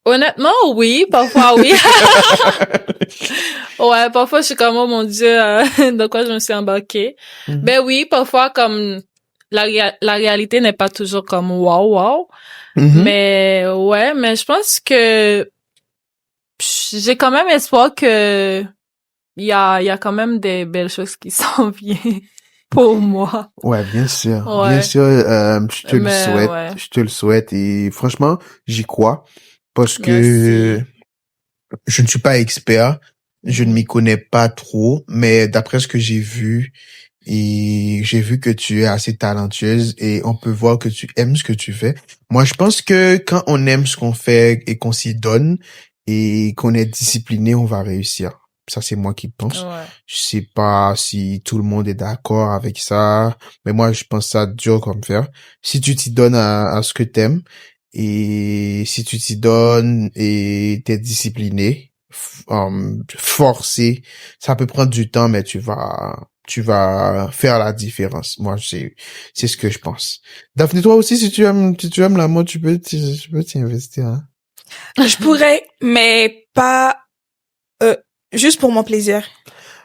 Honnêtement, oui. Parfois, oui. Ouais, parfois, je suis comme, oh mon Dieu, dans quoi je me suis embarquée. Ben oui, parfois, comme, la réalité n'est pas toujours comme wow. Mais, ouais, mais je pense que j'ai quand même espoir que il y a quand même des belles choses qui s'en viennent pour moi. Ouais, bien sûr. Ouais. Bien sûr, je te le souhaite. Ouais. Je te le souhaite et franchement, j'y crois. Parce que je ne suis pas expert, je ne m'y connais pas trop, mais d'après ce que j'ai vu, et j'ai vu que tu es assez talentueuse et on peut voir que tu aimes ce que tu fais. Moi, je pense que quand on aime ce qu'on fait et qu'on s'y donne et qu'on est discipliné, on va réussir. Ça, c'est moi qui pense. Ouais. Je sais pas si tout le monde est d'accord avec ça, mais moi, je pense ça dur comme faire. Si tu t'y donnes à ce que t'aimes, et si tu t'y donnes et t'es discipliné, forcé, ça peut prendre du temps, mais tu vas faire la différence. Moi, c'est ce que je pense. Daphné, toi aussi, si tu aimes la mode, tu peux t'y investir, hein. Je pourrais, mais pas juste pour mon plaisir.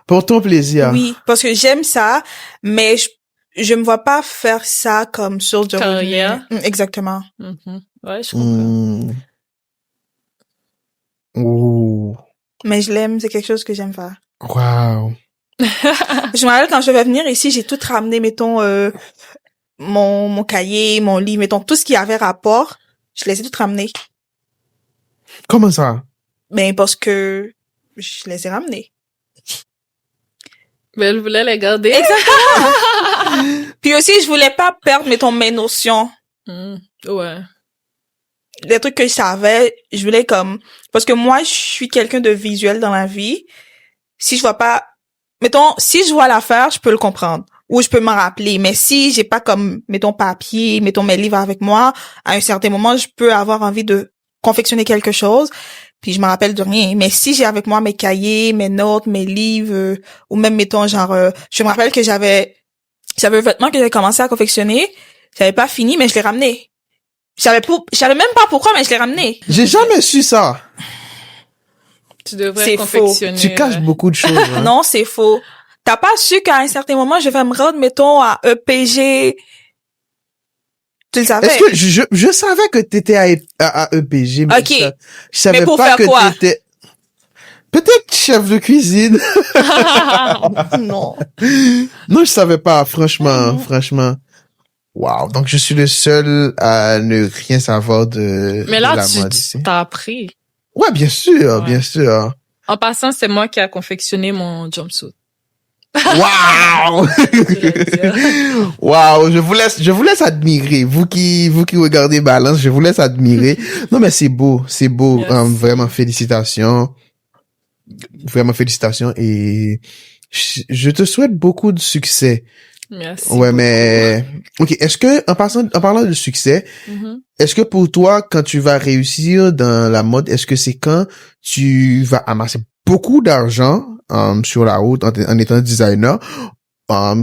Pour ton plaisir. Oui, parce que j'aime ça, mais je me vois pas faire ça comme source de revenu. Carrière. Exactement. Mm-hmm. Ouais, je comprends. Oh. Mais je l'aime, c'est quelque chose que j'aime faire. Wow. Je me rappelle quand je devais venir ici, j'ai tout ramené, mettons, mon cahier, mon livre, mettons, tout ce qui avait rapport, je les ai tout ramenés. Comment ça? Ben, parce que je les ai ramenés. Mais elle voulait les garder. Exactement! Puis aussi, je voulais pas perdre, mettons, mes notions. Ouais. Les trucs que je savais, je voulais comme... Parce que moi, je suis quelqu'un de visuel dans la vie. Si je vois pas... Mettons, si je vois l'affaire, je peux le comprendre. Ou je peux m'en rappeler. Mais si j'ai pas comme, mettons, papier, mettons, mes livres avec moi, à un certain moment, je peux avoir envie de confectionner quelque chose, puis je me rappelle de rien. Mais si j'ai avec moi mes cahiers, mes notes, mes livres, ou même, mettons, genre... je me rappelle que j'avais un vêtement que j'avais commencé à confectionner. J'avais pas fini, mais je l'ai ramené. Je savais même pas pourquoi, mais je l'ai ramené. J'ai jamais su ça. Tu devrais C'est confectionner. Tu caches beaucoup de choses. Hein. Non, c'est faux. T'as pas su qu'à un certain moment, je vais me rendre, mettons, à EPG. Tu le savais? Est-ce que je savais que t'étais à EPG, mais Ok. je savais Mais pour pas faire que quoi? t'étais... Peut-être chef de cuisine. Non. Non, je savais pas, franchement. Wow. Donc, je suis le seul à ne rien savoir de Mais là, la mode ici. t'as appris. Ouais, bien sûr, Ouais. bien sûr. En passant, c'est moi qui a confectionné mon jumpsuit. Wow! Wow, je vous laisse admirer. Vous qui regardez Balance, je vous laisse admirer. Non, mais c'est beau. Yes. Vraiment, félicitations. Vraiment, félicitations. Et je te souhaite beaucoup de succès. Merci. Ouais, beaucoup. mais, ok. Est-ce que, en parlant de succès, est-ce que pour toi, quand tu vas réussir dans la mode, est-ce que c'est quand tu vas amasser beaucoup d'argent, sur la route en étant designer,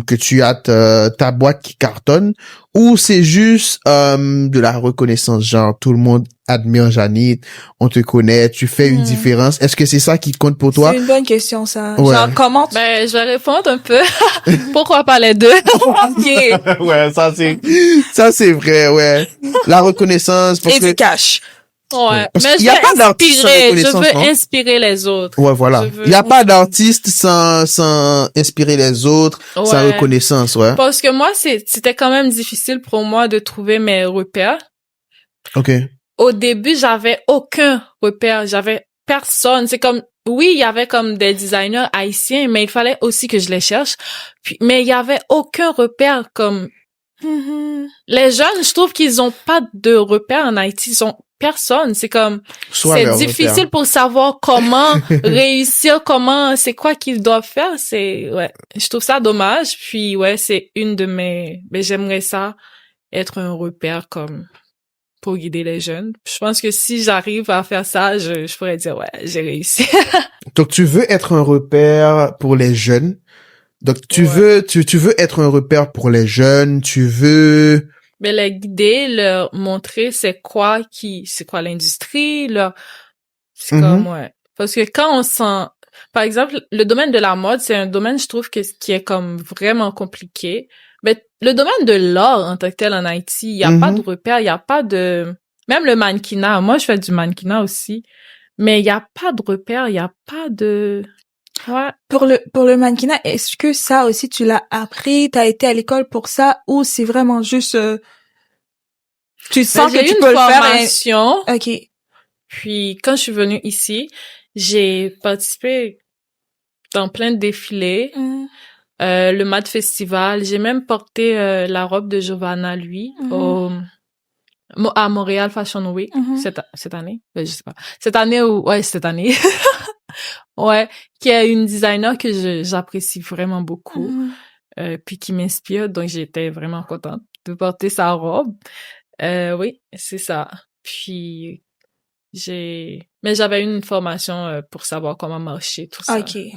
que tu as ta boîte qui cartonne, ou c'est juste de la reconnaissance, genre tout le monde admire Janine, on te connaît, tu fais une différence. Est-ce que c'est ça qui compte pour toi? C'est une bonne question, ça. Ouais. Genre, comment tu... Ben, je vais répondre un peu. Pourquoi pas les deux? Ok. Ouais, ça c'est vrai, ouais. La reconnaissance, parce Et que du cash. Ouais. Parce Mais qu'il je y a veux pas d'artiste sans inspirer, je reconnaissance, veux non? inspirer les autres. ouais, voilà. Je veux- Il y a pas d'artiste sans inspirer les autres, sans Ouais. reconnaissance, ouais. Parce que moi, c'était quand même difficile pour moi de trouver mes repères. Ok. Au début, j'avais aucun repère, j'avais personne. C'est comme, oui, il y avait comme des designers haïtiens, mais il fallait aussi que je les cherche. Puis, mais il y avait aucun repère comme, les jeunes, je trouve qu'ils ont pas de repère en Haïti, ils ont personne. C'est comme, Soit c'est leur difficile repère. pour savoir comment réussir, c'est quoi qu'ils doivent faire. Ouais, je trouve ça dommage. Puis, ouais, c'est une de mais j'aimerais ça, être un repère comme, pour guider les jeunes. Je pense que si j'arrive à faire ça, je pourrais dire, ouais, j'ai réussi. Donc, tu veux être un repère pour les jeunes. Donc, tu veux être un repère pour les jeunes, tu veux... Mais les guider, leur montrer c'est quoi l'industrie, c'est comme, ouais. Parce que quand on sent, par exemple, le domaine de la mode, c'est un domaine, je trouve, qui est comme vraiment compliqué. Mais le domaine de l'art en tant que tel en Haïti, il y a pas de repère, il y a pas de, même le mannequinat, moi je fais du mannequinat aussi, mais il y a pas de repère, il y a pas de, ouais. Pour le mannequinat, est-ce que ça aussi tu l'as appris, t'as été à l'école pour ça, ou c'est vraiment juste tu sens que J'ai eu tu une peux le faire formation. Ok. Puis quand je suis venue ici, j'ai participé dans plein de défilés, le Mad Festival. J'ai même porté la robe de Giovanna, lui, à Montréal Fashion Week cette année. Je sais pas. Cette année. Ouais, qui est une designer que j'apprécie vraiment beaucoup, puis qui m'inspire, donc j'étais vraiment contente de porter sa robe. Oui, c'est ça. Puis mais j'avais une formation pour savoir comment marcher, tout ça. OK. Ouais.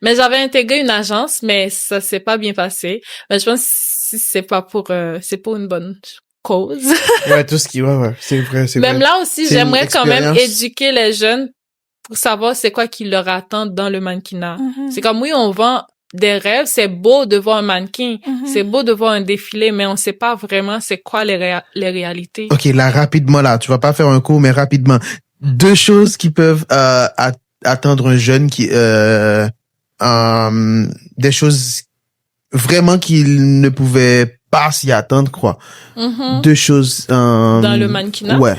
Mais j'avais intégré une agence, mais ça s'est pas bien passé. Mais je pense que c'est pas c'est pour une bonne cause. Ouais, tout ce qui, ouais, c'est vrai, c'est Même vrai. là aussi, C'est j'aimerais une quand même expérience. éduquer les jeunes pour savoir c'est quoi qui leur attend dans le mannequinat. C'est comme, oui, on vend des rêves, c'est beau de voir un mannequin, c'est beau de voir un défilé, mais on sait pas vraiment c'est quoi les réalités. Ok, là, rapidement, là, tu vas pas faire un cours, mais rapidement. Deux choses qui peuvent attendre un jeune des choses vraiment qu'il ne pouvait pas s'y attendre, quoi. Deux choses Dans le mannequinat? Ouais.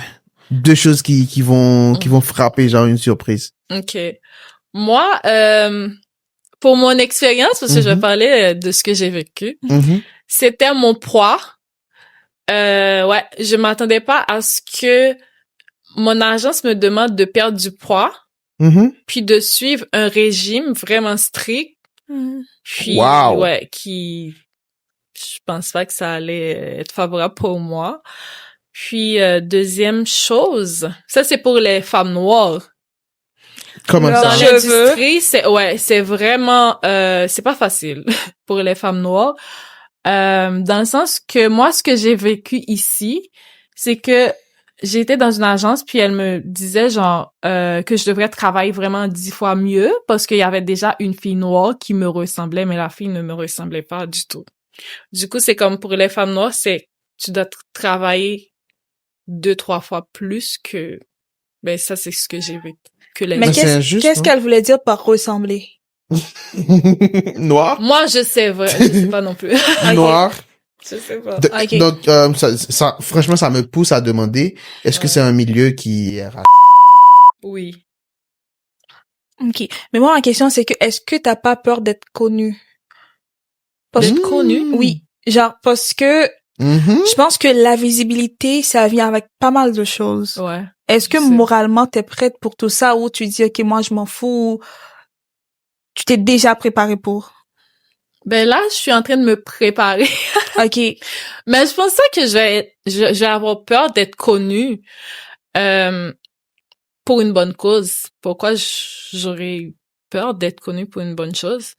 Deux choses qui vont frapper, genre une surprise. OK. Moi, pour mon expérience, parce que je vais parler de ce que j'ai vécu, c'était mon poids. Ouais, je m'attendais pas à ce que mon agence me demande de perdre du poids, puis de suivre un régime vraiment strict. Puis, Wow. ouais, je pense pas que ça allait être favorable pour moi. Puis, deuxième chose, ça c'est pour les femmes noires. Comment Dans ça? l'industrie, c'est vraiment, c'est pas facile pour les femmes noires. Dans le sens que moi, ce que j'ai vécu ici, c'est que j'étais dans une agence puis elle me disait genre que je devrais travailler vraiment 10 fois mieux parce qu'il y avait déjà une fille noire qui me ressemblait, mais la fille ne me ressemblait pas du tout. Du coup, c'est comme pour les femmes noires, tu dois travailler 2-3 fois plus que, ben ça c'est ce que j'ai vécu. Mais qu'est-ce qu'elle voulait dire par ressembler? Noir? Moi, je sais pas non plus. Noir? Je sais pas. Okay. Donc, ça, franchement, ça me pousse à demander, est-ce que c'est un milieu qui est raciste? Oui. OK. Mais moi, la question, c'est que, est-ce que t'as pas peur d'être connu? D'être connu? Oui. Genre, parce que, je pense que la visibilité, ça vient avec pas mal de choses. Ouais. Est-ce que moralement, t'es prête pour tout ça ou tu dis, OK, moi, je m'en fous, tu t'es déjà préparé pour? Ben là, je suis en train de me préparer. OK. Mais je pense pas que je vais avoir peur d'être connue pour une bonne cause. Pourquoi j'aurais peur d'être connue pour une bonne chose?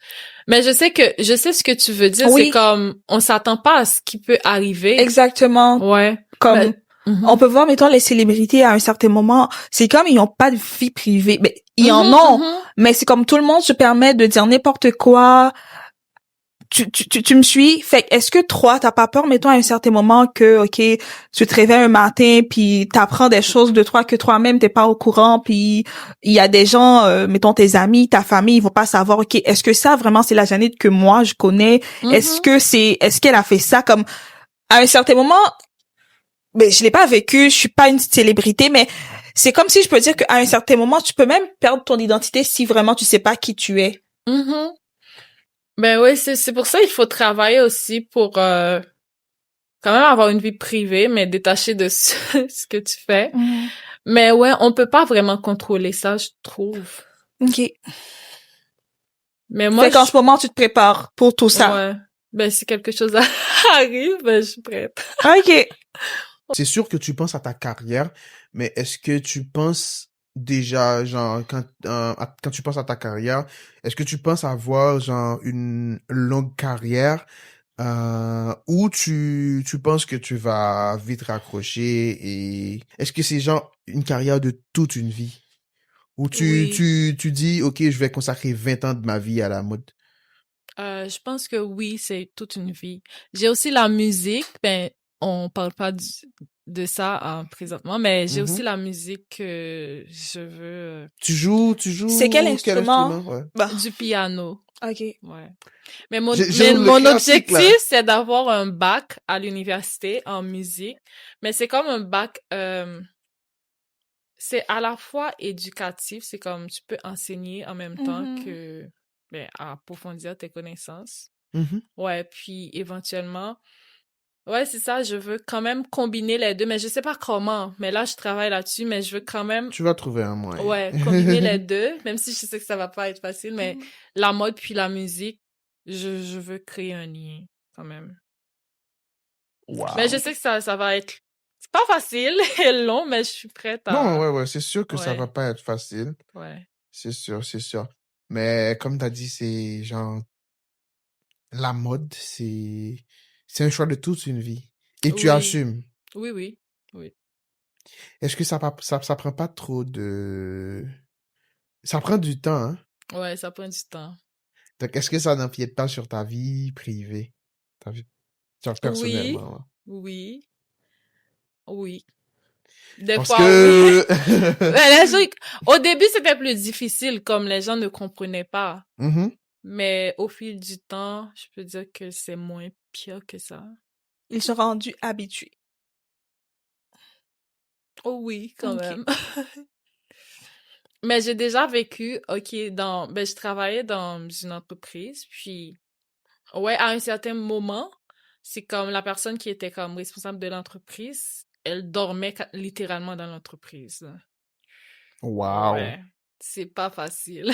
Mais je sais ce que tu veux dire. Oui. C'est comme, on s'attend pas à ce qui peut arriver. Exactement. Ouais. Comme, on peut voir, mettons, les célébrités à un certain moment, c'est comme ils ont pas de vie privée. Mais ils en ont, mais c'est comme tout le monde se permet de dire n'importe quoi. Tu me suis? Fait est-ce que toi, t'as pas peur, mettons, à un certain moment que, OK, tu te réveilles un matin puis t'apprends des choses de toi que toi-même t'es pas au courant puis il y a des gens, mettons, tes amis, ta famille, ils vont pas savoir, OK, est-ce que ça, vraiment, c'est la Janette que moi, je connais? Est-ce qu'elle a fait ça comme, à un certain moment, ben, je l'ai pas vécu, je suis pas une célébrité, mais c'est comme si je peux dire qu'à un certain moment, tu peux même perdre ton identité si vraiment tu sais pas qui tu es. Ben oui, c'est pour ça il faut travailler aussi pour quand même avoir une vie privée, mais détachée de ce que tu fais. Mais ouais, on peut pas vraiment contrôler ça, je trouve. OK. Mais moi, fait qu'en ce moment, tu te prépares pour tout ça. Ouais. Ben si quelque chose arrive, ben je suis prête. OK. C'est sûr que tu penses à ta carrière, mais est-ce que tu penses déjà, genre, quand tu penses à ta carrière, est-ce que tu penses avoir, genre, une longue carrière, ou tu penses que tu vas vite raccrocher et est-ce que c'est genre une carrière de toute une vie? Ou tu dis, OK, je vais consacrer 20 ans de ma vie à la mode? Je pense que oui, c'est toute une vie. J'ai aussi la musique, ben on parle pas de ça présentement, mais j'ai aussi la musique que je veux. Tu joues. C'est quel instrument? Ouais. Du piano. OK. Ouais. Mais mon classique, objectif, c'est d'avoir un bac à l'université en musique. Mais c'est comme un bac, c'est à la fois éducatif, c'est comme tu peux enseigner en même temps que, ben, approfondir tes connaissances. Ouais, puis éventuellement, Ouais, c'est ça, je veux quand même combiner les deux, mais je sais pas comment. Mais là, je travaille là-dessus, mais je veux quand même, Tu vas trouver un moyen. ouais, combiner les deux, même si je sais que ça va pas être facile, mais la mode puis la musique, je veux créer un lien, quand même. Mais je Wow. sais que ça va être, c'est pas facile et long, mais je suis prête Non, à, ouais, c'est sûr que ça va ouais, pas être facile. ouais. C'est sûr, c'est sûr. Mais comme t'as dit, c'est genre, la mode, c'est un choix de toute une vie. Et tu Oui, assumes. oui, oui, oui. Est-ce que ça prend pas trop ça prend du temps, hein? Ouais, ça prend du temps. Donc, est-ce que ça n'empiète pas sur ta vie privée? Ta vie, genre, Oui, personnellement, là? oui, oui. Des Parce fois, oui. que, Les gens, au début, c'était plus difficile, comme les gens ne comprenaient pas. Mhm. Mais au fil du temps, je peux dire que c'est moins pire que ça. Ils sont rendus habitués. Oh oui, quand OK. même. Mais j'ai déjà vécu, ok, ben, je travaillais dans une entreprise, puis, ouais, à un certain moment, c'est comme la personne qui était comme responsable de l'entreprise, elle dormait littéralement dans l'entreprise. Wow. Ouais, c'est pas facile.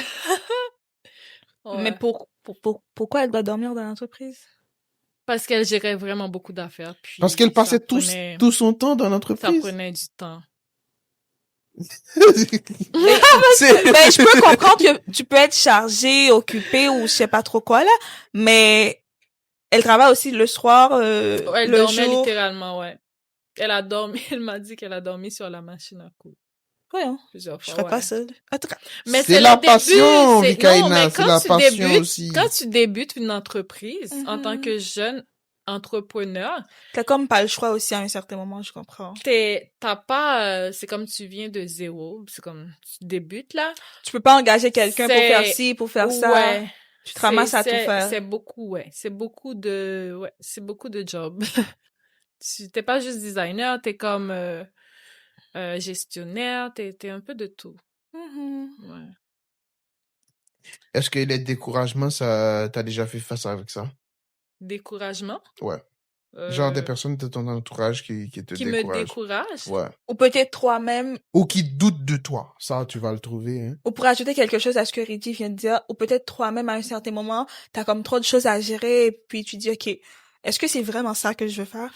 Mais Ouais. pourquoi elle doit dormir dans l'entreprise? Parce qu'elle gérait vraiment beaucoup d'affaires, Parce puis qu'elle passait tout son temps dans ça l'entreprise. prenait du temps. Ben, C'est, ben, je peux comprendre que tu peux être chargé, occupé ou je sais pas trop quoi là, mais elle travaille aussi le soir, Ouais, elle le dormait jour. littéralement, ouais. Elle a dormi, elle m'a dit qu'elle a dormi sur la machine à coudre Ouais, hein. plusieurs Je fois, ferais pas ouais. ça. En tout cas, Mais c'est c'est la le début, passion, non, mais Vikaina, c'est la passion aussi. quand tu débutes une entreprise en tant mhm. que jeune entrepreneur, T'as comme pas le choix aussi à un certain moment, je comprends. t'as pas, c'est comme tu viens de zéro, c'est comme tu débutes là, Tu peux pas engager quelqu'un pour faire c'est, ci, pour faire ça. ouais, Tu te ramasses à tout faire. c'est beaucoup, ouais, c'est beaucoup de job. T'es pas juste designer, t'es comme gestionnaire, t'es un peu de tout. Mhm. Ouais. Est-ce que les découragements, ça, t'as déjà fait face avec ça? Découragement, Ouais. Genre des euh, personnes de ton entourage qui te qui me découragent. décourage. Ouais. Ou peut-être toi-même, Ou qui doutent de toi. Ça, tu vas le trouver, hein. ou pour ajouter quelque chose à ce que Reddy vient de dire, ou peut-être toi-même à un certain moment, t'as comme trop de choses à gérer et puis tu dis, OK, est-ce que c'est vraiment ça que je veux faire?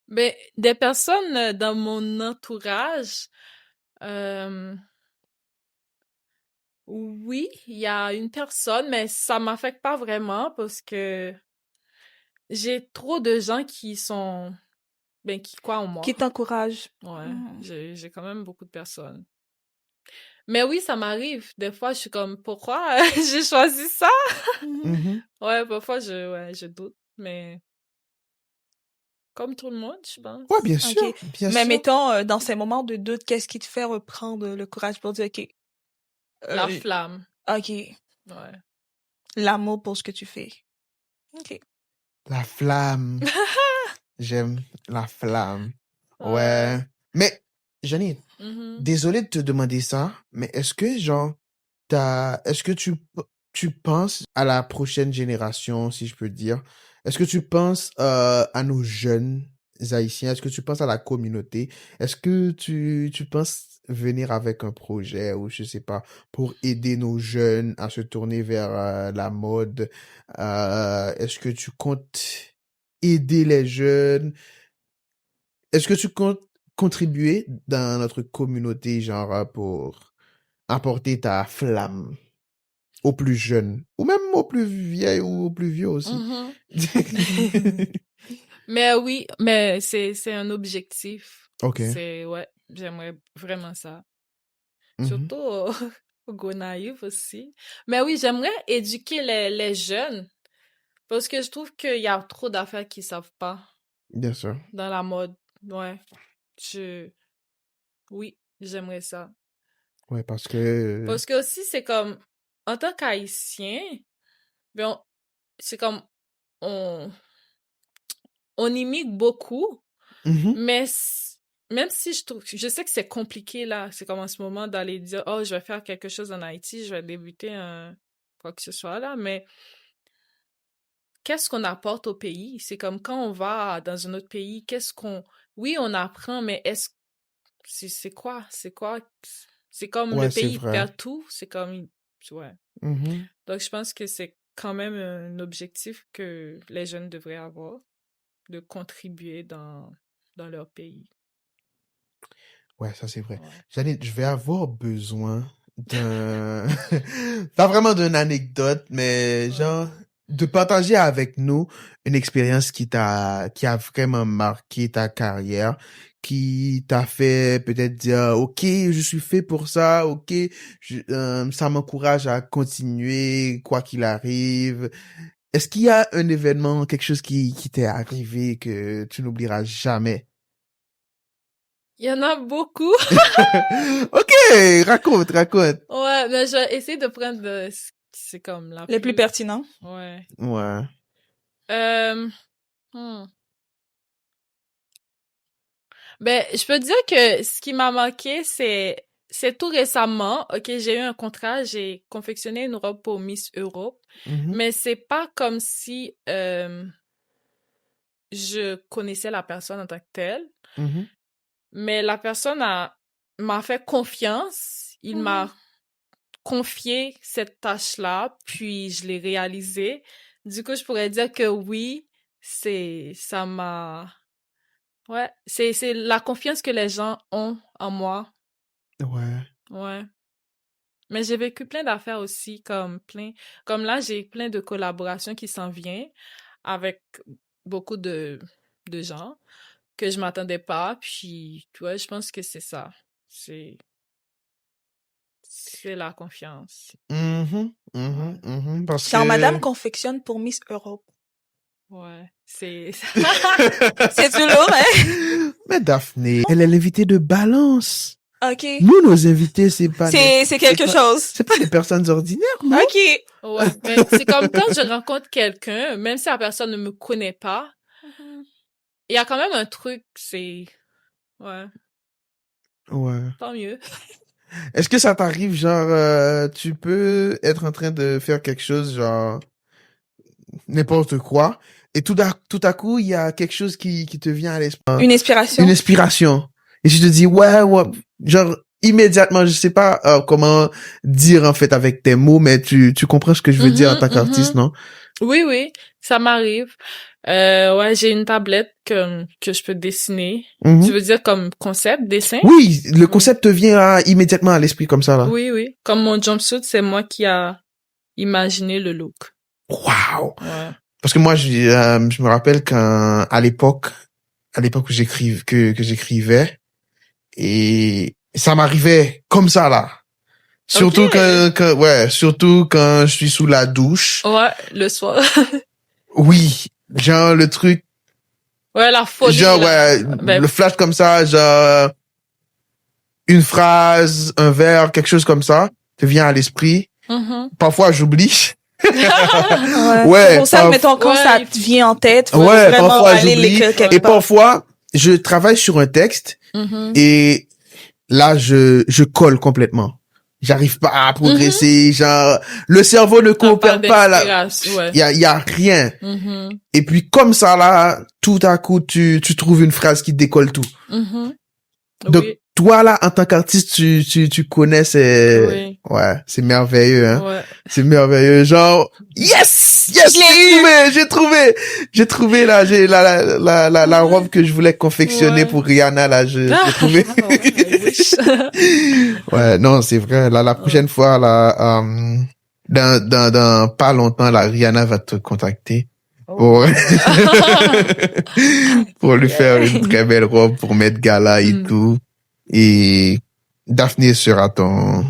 Ben, des personnes dans mon entourage, euh, oui, il y a une personne, mais ça m'affecte pas vraiment parce que j'ai trop de gens qui sont, ben, qui croient en moi. Qui t'encourage? Ouais, Mhm. j'ai quand même beaucoup de personnes. Mais oui, ça m'arrive. Des fois, je suis comme, pourquoi j'ai choisi ça? Mhm. Mhm. Ouais, parfois, je doute, mais comme tout le monde, je Ouais, pense. OK. bien Mais sûr. mettons, dans ces moments de doute, qu'est-ce qui te fait reprendre le courage pour dire, OK, La euh, flamme. OK, Ouais. l'amour pour ce que tu fais. OK. La flamme. J'aime la flamme. Ouais. Ouais. Mais, Janine, Mhm. désolé de te demander ça, mais est-ce que, genre, est-ce que tu penses à la prochaine génération, si je peux dire? Est-ce que tu penses à nos jeunes Haïtiens? Est-ce que tu penses à la communauté? Est-ce que tu penses venir avec un projet ou je sais pas, pour aider nos jeunes à se tourner vers la mode? Est-ce que tu comptes aider les jeunes? Est-ce que tu comptes contribuer dans notre communauté, genre, pour apporter ta flamme aux plus jeunes, ou même aux plus vieilles ou aux plus vieux aussi? Mhm. Mais oui, mais c'est un objectif. Ok. Ouais, j'aimerais vraiment ça. Mhm. Surtout au Gonaïve aussi. Mais oui, j'aimerais éduquer les jeunes parce que je trouve qu'il y a trop d'affaires qu'ils savent pas Bien sûr. dans la mode. Ouais, je, oui, j'aimerais ça. Ouais, parce que... Parce que aussi, c'est comme, en tant qu'Haïtien, ben, c'est comme, on, on imite beaucoup, Mhm. mais même si je sais que c'est compliqué là, c'est comme en ce moment d'aller dire, oh, je vais faire quelque chose en Haïti, je vais débuter quoi que ce soit là, mais qu'est-ce qu'on apporte au pays? C'est comme quand on va dans un autre pays, oui, on apprend, mais c'est quoi? C'est quoi? C'est comme le Ouais, c'est pays vrai. perd tout. C'est comme, ouais. Mhm. Donc, je pense que c'est quand même un objectif que les jeunes devraient avoir, de contribuer dans leur pays. Ouais, ça c'est vrai. Ouais. Janine, je vais avoir besoin pas vraiment d'une anecdote, mais genre, de partager avec nous une expérience qui a vraiment marqué ta carrière, qui t'a fait peut-être dire, OK, je suis fait pour ça, OK, ça m'encourage à continuer, quoi qu'il arrive. Est-ce qu'il y a un événement, quelque chose qui t'est arrivé que tu n'oublieras jamais? Il y en a beaucoup. OK, raconte. Ouais, mais je vais essayer de prendre c'est comme Les plus pertinents. Ouais. Ouais. Ben, je peux dire que ce qui m'a manqué, c'est tout récemment. OK, j'ai eu un contrat, j'ai confectionné une robe pour Miss Europe, mais c'est pas comme si je connaissais la personne en tant que telle. Mais la personne m'a fait confiance. Il m'a confié cette tâche-là, puis je l'ai réalisée. Du coup, je pourrais dire que oui, ça m'a... Ouais, c'est la confiance que les gens ont en moi. Ouais. Mais j'ai vécu plein d'affaires aussi, comme là, j'ai plein de collaborations qui s'en viennent avec beaucoup de gens que je m'attendais pas, puis ouais, je pense que c'est ça. C'est la confiance. Parce Quand que... Madame confectionne pour Miss Europe. Ouais, c'est C'est du lourd, hein? Mais Daphné, elle est l'invitée de Balance. OK. Nous, nos invités, c'est pas... C'est quelque chose. C'est pas des personnes ordinaires, non? OK. Ouais, mais c'est comme quand je rencontre quelqu'un, même si la personne ne me connaît pas, il y a quand même un truc, c'est... Ouais. Ouais. Tant mieux. Est-ce que ça t'arrive, genre, tu peux être en train de faire quelque chose, genre, n'importe quoi, et tout à coup, il y a quelque chose qui te vient à l'esprit. Une inspiration. Une inspiration. Et je te dis, ouais, genre, immédiatement, je sais pas comment dire, en fait, avec tes mots, mais tu comprends ce que je veux dire en tant qu'artiste, non? Oui, ça m'arrive. Ouais, j'ai une tablette que je peux dessiner. Tu veux dire comme concept, dessin? Oui, le concept te vient immédiatement à l'esprit comme ça, là. Oui. Comme mon jumpsuit, c'est moi qui a imaginé le look. Wow! Ouais. Parce que moi, je me rappelle à l'époque où j'écrivais, et ça m'arrivait comme ça, là. Surtout surtout quand je suis sous la douche. Ouais, le soir. Oui. Genre, le truc. Ouais, la folie. Genre, le flash comme ça, genre, une phrase, un vers, quelque chose comme ça, te vient à l'esprit. Parfois, j'oublie. Ouais. Pour ça, mettons, quand ça te vient en tête, faut vraiment parfois, aller l'écrire quelque part. Et parfois, je travaille sur un texte, et là, je colle complètement. J'arrive pas à progresser, genre, le cerveau ne coopère pas, là. Il y a rien. Et puis, comme ça, là, tout à coup, tu trouves une phrase qui décolle tout. Donc, toi, là, en tant qu'artiste, tu connais ouais, c'est merveilleux, hein. Ouais. C'est merveilleux. Genre, yes, j'ai trouvé, là, la robe que je voulais confectionner pour Rihanna, là, j'ai trouvé. Ouais, non, c'est vrai. Là, la prochaine fois, là, dans pas longtemps, là, Rihanna va te contacter. Pour lui faire une très belle robe pour mettre gala et tout. Et Daphné sera ton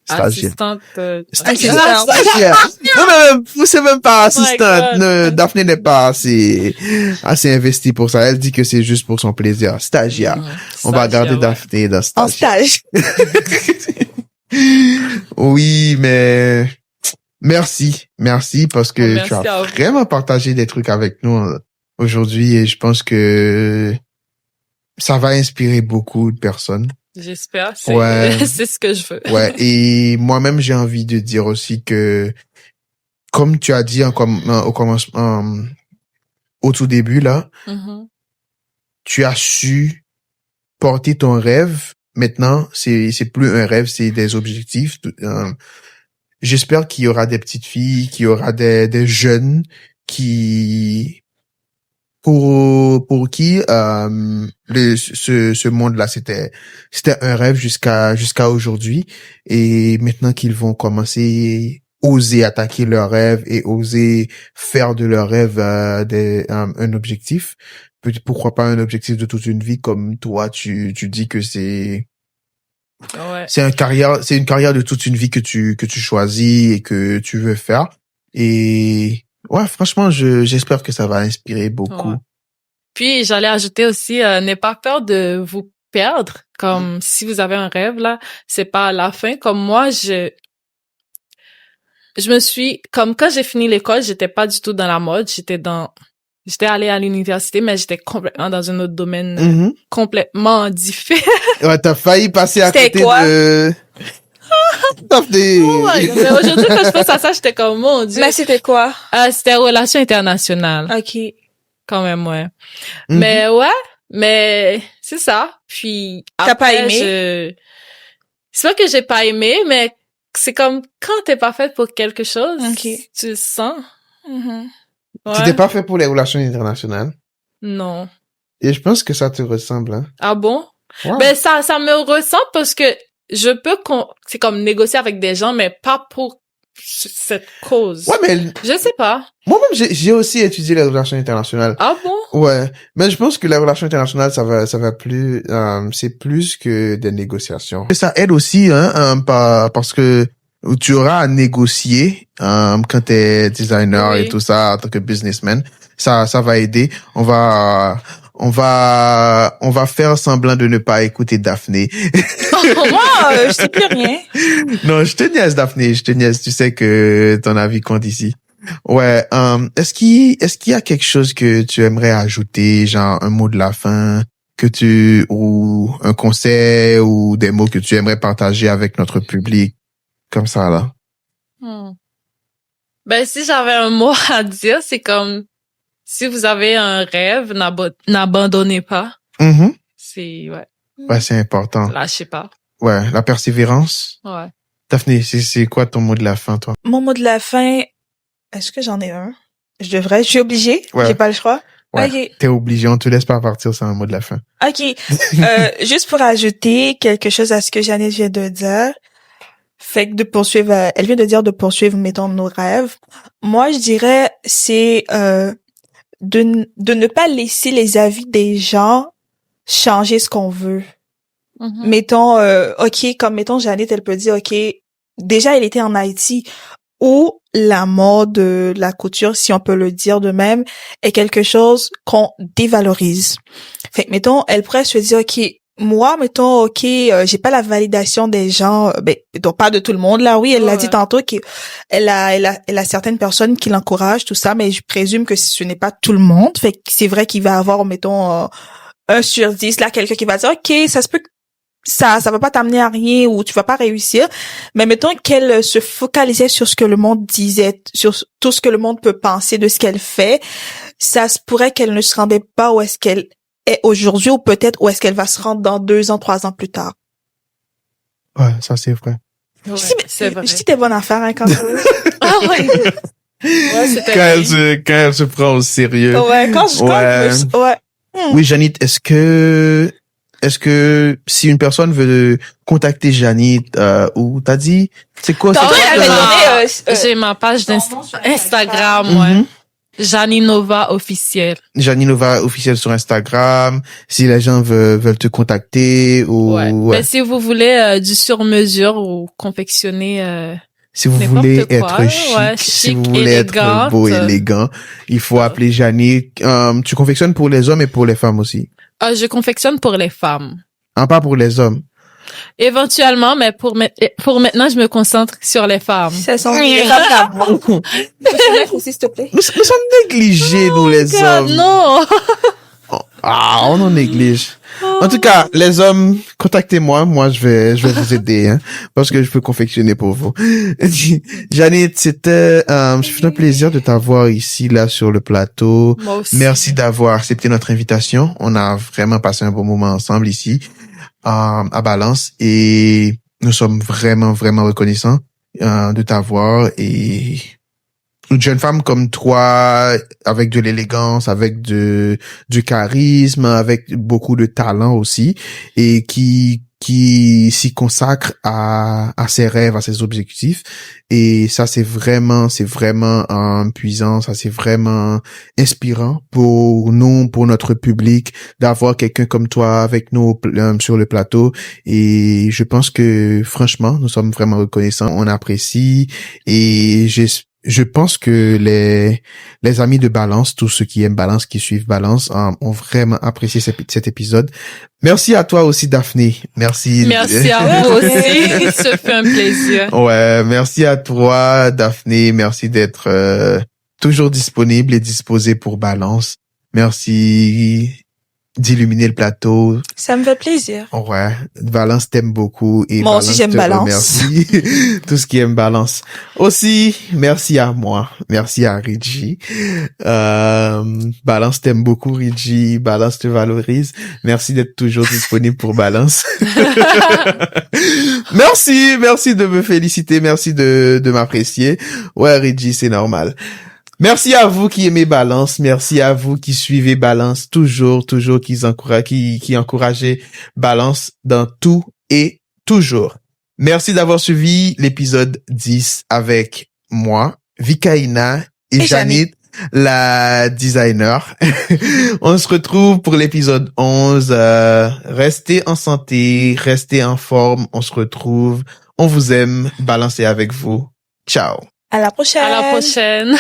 stagiaire. Stagiaire. Non, mais c'est même pas assistante. Daphné n'est pas assez investie pour ça. Elle dit que c'est juste pour son plaisir. Stagiaire. On va garder Daphné dans stage. En stage. Oui, mais merci parce que tu as vraiment partagé des trucs avec nous aujourd'hui, et je pense que ça va inspirer beaucoup de personnes. J'espère, c'est ce que je veux. Ouais, et moi-même, j'ai envie de dire aussi que comme tu as dit au commencement, au tout début, là, tu as su porter ton rêve. Maintenant, c'est plus un rêve, c'est des objectifs. J'espère qu'il y aura des petites filles, qu'il y aura des jeunes qui, pour qui, ce monde-là, c'était un rêve jusqu'à aujourd'hui. Et maintenant qu'ils vont commencer oser attaquer leurs rêves et oser faire de leurs rêves un objectif. Pourquoi pas un objectif de toute une vie, comme toi, tu dis que c'est une carrière de toute une vie que tu choisis et que tu veux faire. Et ouais, franchement, j'espère que ça va inspirer beaucoup. Ouais. Puis j'allais ajouter aussi, n'ayez pas peur de vous perdre. Comme si vous avez un rêve là, c'est pas à la fin. Comme moi, je me suis, comme quand j'ai fini l'école, j'étais pas du tout dans la mode. J'étais allée à l'université, mais j'étais complètement dans un autre domaine, complètement différent. Ouais, t'as failli passer à côté de... Mais aujourd'hui, quand je pense à ça, j'étais comme, mon Dieu. Mais c'était quoi? C'était relations internationales. OK. Quand même, ouais. Mais c'est ça. Puis t'as après, pas aimé? C'est pas que j'ai pas aimé, mais c'est comme quand t'es pas faite pour quelque chose, tu le sens. Ouais. Tu t'es pas fait pour les relations internationales? Non. Et je pense que ça te ressemble, hein? Ah bon? Wow. Ben, ça me ressemble parce que je peux c'est comme négocier avec des gens, mais pas pour cette cause. Ouais, mais... Je sais pas. Moi-même, j'ai aussi étudié les relations internationales. Ah bon? Ouais. Mais je pense que les relations internationales, ça va plus, c'est plus que des négociations. Et ça aide aussi, parce que tu auras à négocier, quand t'es designer et tout ça, en tant que businessman. Ça va aider. On va faire semblant de ne pas écouter Daphné. Moi, je sais plus rien. Non, je te niaise, Daphné. Je te niaise. Tu sais que ton avis compte ici. Ouais. Est-ce qu'il y a quelque chose que tu aimerais ajouter, genre un mot de la fin ou un conseil ou des mots que tu aimerais partager avec notre public, comme ça, là? Ben, si j'avais un mot à dire, c'est comme, si vous avez un rêve, n'abandonnez pas. C'est, Ouais, c'est important. Lâchez pas. Ouais, la persévérance. Ouais. Daphné, c'est quoi ton mot de la fin, toi? Mon mot de la fin, est-ce que j'en ai un? Je suis obligée? Ouais. J'ai pas le choix? Ouais. Okay. T'es obligé, on te laisse pas partir sans un mot de la fin. OK. Juste pour ajouter quelque chose à ce que Jeannette vient de dire. Fait que elle vient de dire de poursuivre, mettons, nos rêves. Moi, je dirais, c'est, de ne pas laisser les avis des gens changer ce qu'on veut. Mettons, mettons, Jeannette, elle peut dire, OK, déjà, elle était en Haïti, où la mode, la couture, si on peut le dire de même, est quelque chose qu'on dévalorise. Fait que, mettons, elle pourrait se dire, OK, moi, mettons, j'ai pas la validation des gens, donc pas de tout le monde, là, oui, elle l'a dit tantôt qu'elle a certaines personnes qui l'encouragent, tout ça, mais je présume que ce n'est pas tout le monde. Fait que c'est vrai qu'il va avoir, mettons, 1 sur 10, là, quelqu'un qui va dire, OK, ça se peut que ça va pas t'amener à rien ou tu vas pas réussir. Mais mettons qu'elle se focalisait sur ce que le monde disait, sur tout ce que le monde peut penser de ce qu'elle fait, ça se pourrait qu'elle ne se rendait pas où est-ce qu'elle est aujourd'hui ou peut-être où est-ce qu'elle va se rendre dans 2 ans, 3 ans plus tard. Ouais, ça c'est vrai. Ouais, c'est vrai. Je dis des bonnes affaires, hein, quand même. Ah ouais. Ouais, c'était quand elle se prend au sérieux. Ouais, ouais. Oui, Jeannette, est-ce que si une personne veut contacter Jeannette, ou t'as dit, c'est quoi ça? J'ai ma page Instagram, ouais. Janinova officielle. Janinova officielle sur Instagram. Si les gens veulent te contacter ou... Ouais. Mais si vous voulez du sur-mesure ou confectionner... si vous voulez être chic, si vous voulez être beau, élégant, il faut appeler Jeannette. Tu confectionnes pour les hommes et pour les femmes aussi? Je confectionne pour les femmes. Ah, pas pour les hommes? Éventuellement, mais pour maintenant, je me concentre sur les femmes. Ça sent les femmes aussi, s'il te plaît. Nous sommes négligés, nous, les hommes. Non! On en néglige. En tout cas, les hommes, contactez-moi. Moi, je vais vous aider, hein, parce que je peux confectionner pour vous. Janit, c'était un plaisir de t'avoir ici, là, sur le plateau. Moi aussi. Merci d'avoir accepté notre invitation. On a vraiment passé un bon moment ensemble ici, à Balance, et nous sommes vraiment, vraiment reconnaissants, de t'avoir, et une jeune femme comme toi, avec de l'élégance, avec du charisme, avec beaucoup de talent aussi, et qui s'y consacre à ses rêves, à ses objectifs. Et ça, c'est vraiment puissant, ça, c'est vraiment inspirant pour nous, pour notre public, d'avoir quelqu'un comme toi avec nous sur le plateau. Et je pense que, franchement, nous sommes vraiment reconnaissants, on apprécie, et je pense que les amis de Balance, tous ceux qui aiment Balance, qui suivent Balance, ont vraiment apprécié cet épisode. Merci à toi aussi, Daphné. Merci à vous aussi. Ça fait un plaisir. Ouais, merci à toi, Daphné. Merci d'être toujours disponible et disposée pour Balance. Merci d'illuminer le plateau. Ça me fait plaisir. Ouais, Balance t'aime beaucoup, et moi aussi j'aime Balance. Merci tout ce qui aime Balance. Aussi, merci à moi, merci à Reggie. Balance t'aime beaucoup, Reggie. Balance te valorise. Merci d'être toujours disponible pour Balance. Merci de me féliciter, merci de m'apprécier. Ouais, Reggie, c'est normal. Merci à vous qui aimez Balance, merci à vous qui suivez Balance, toujours qui encouragez Balance dans tout et toujours. Merci d'avoir suivi l'épisode 10 avec moi, Vikaina et Janit, la designer. On se retrouve pour l'épisode 11. Restez en santé, restez en forme, on se retrouve. On vous aime, Balance est avec vous. Ciao. À la prochaine. À la prochaine.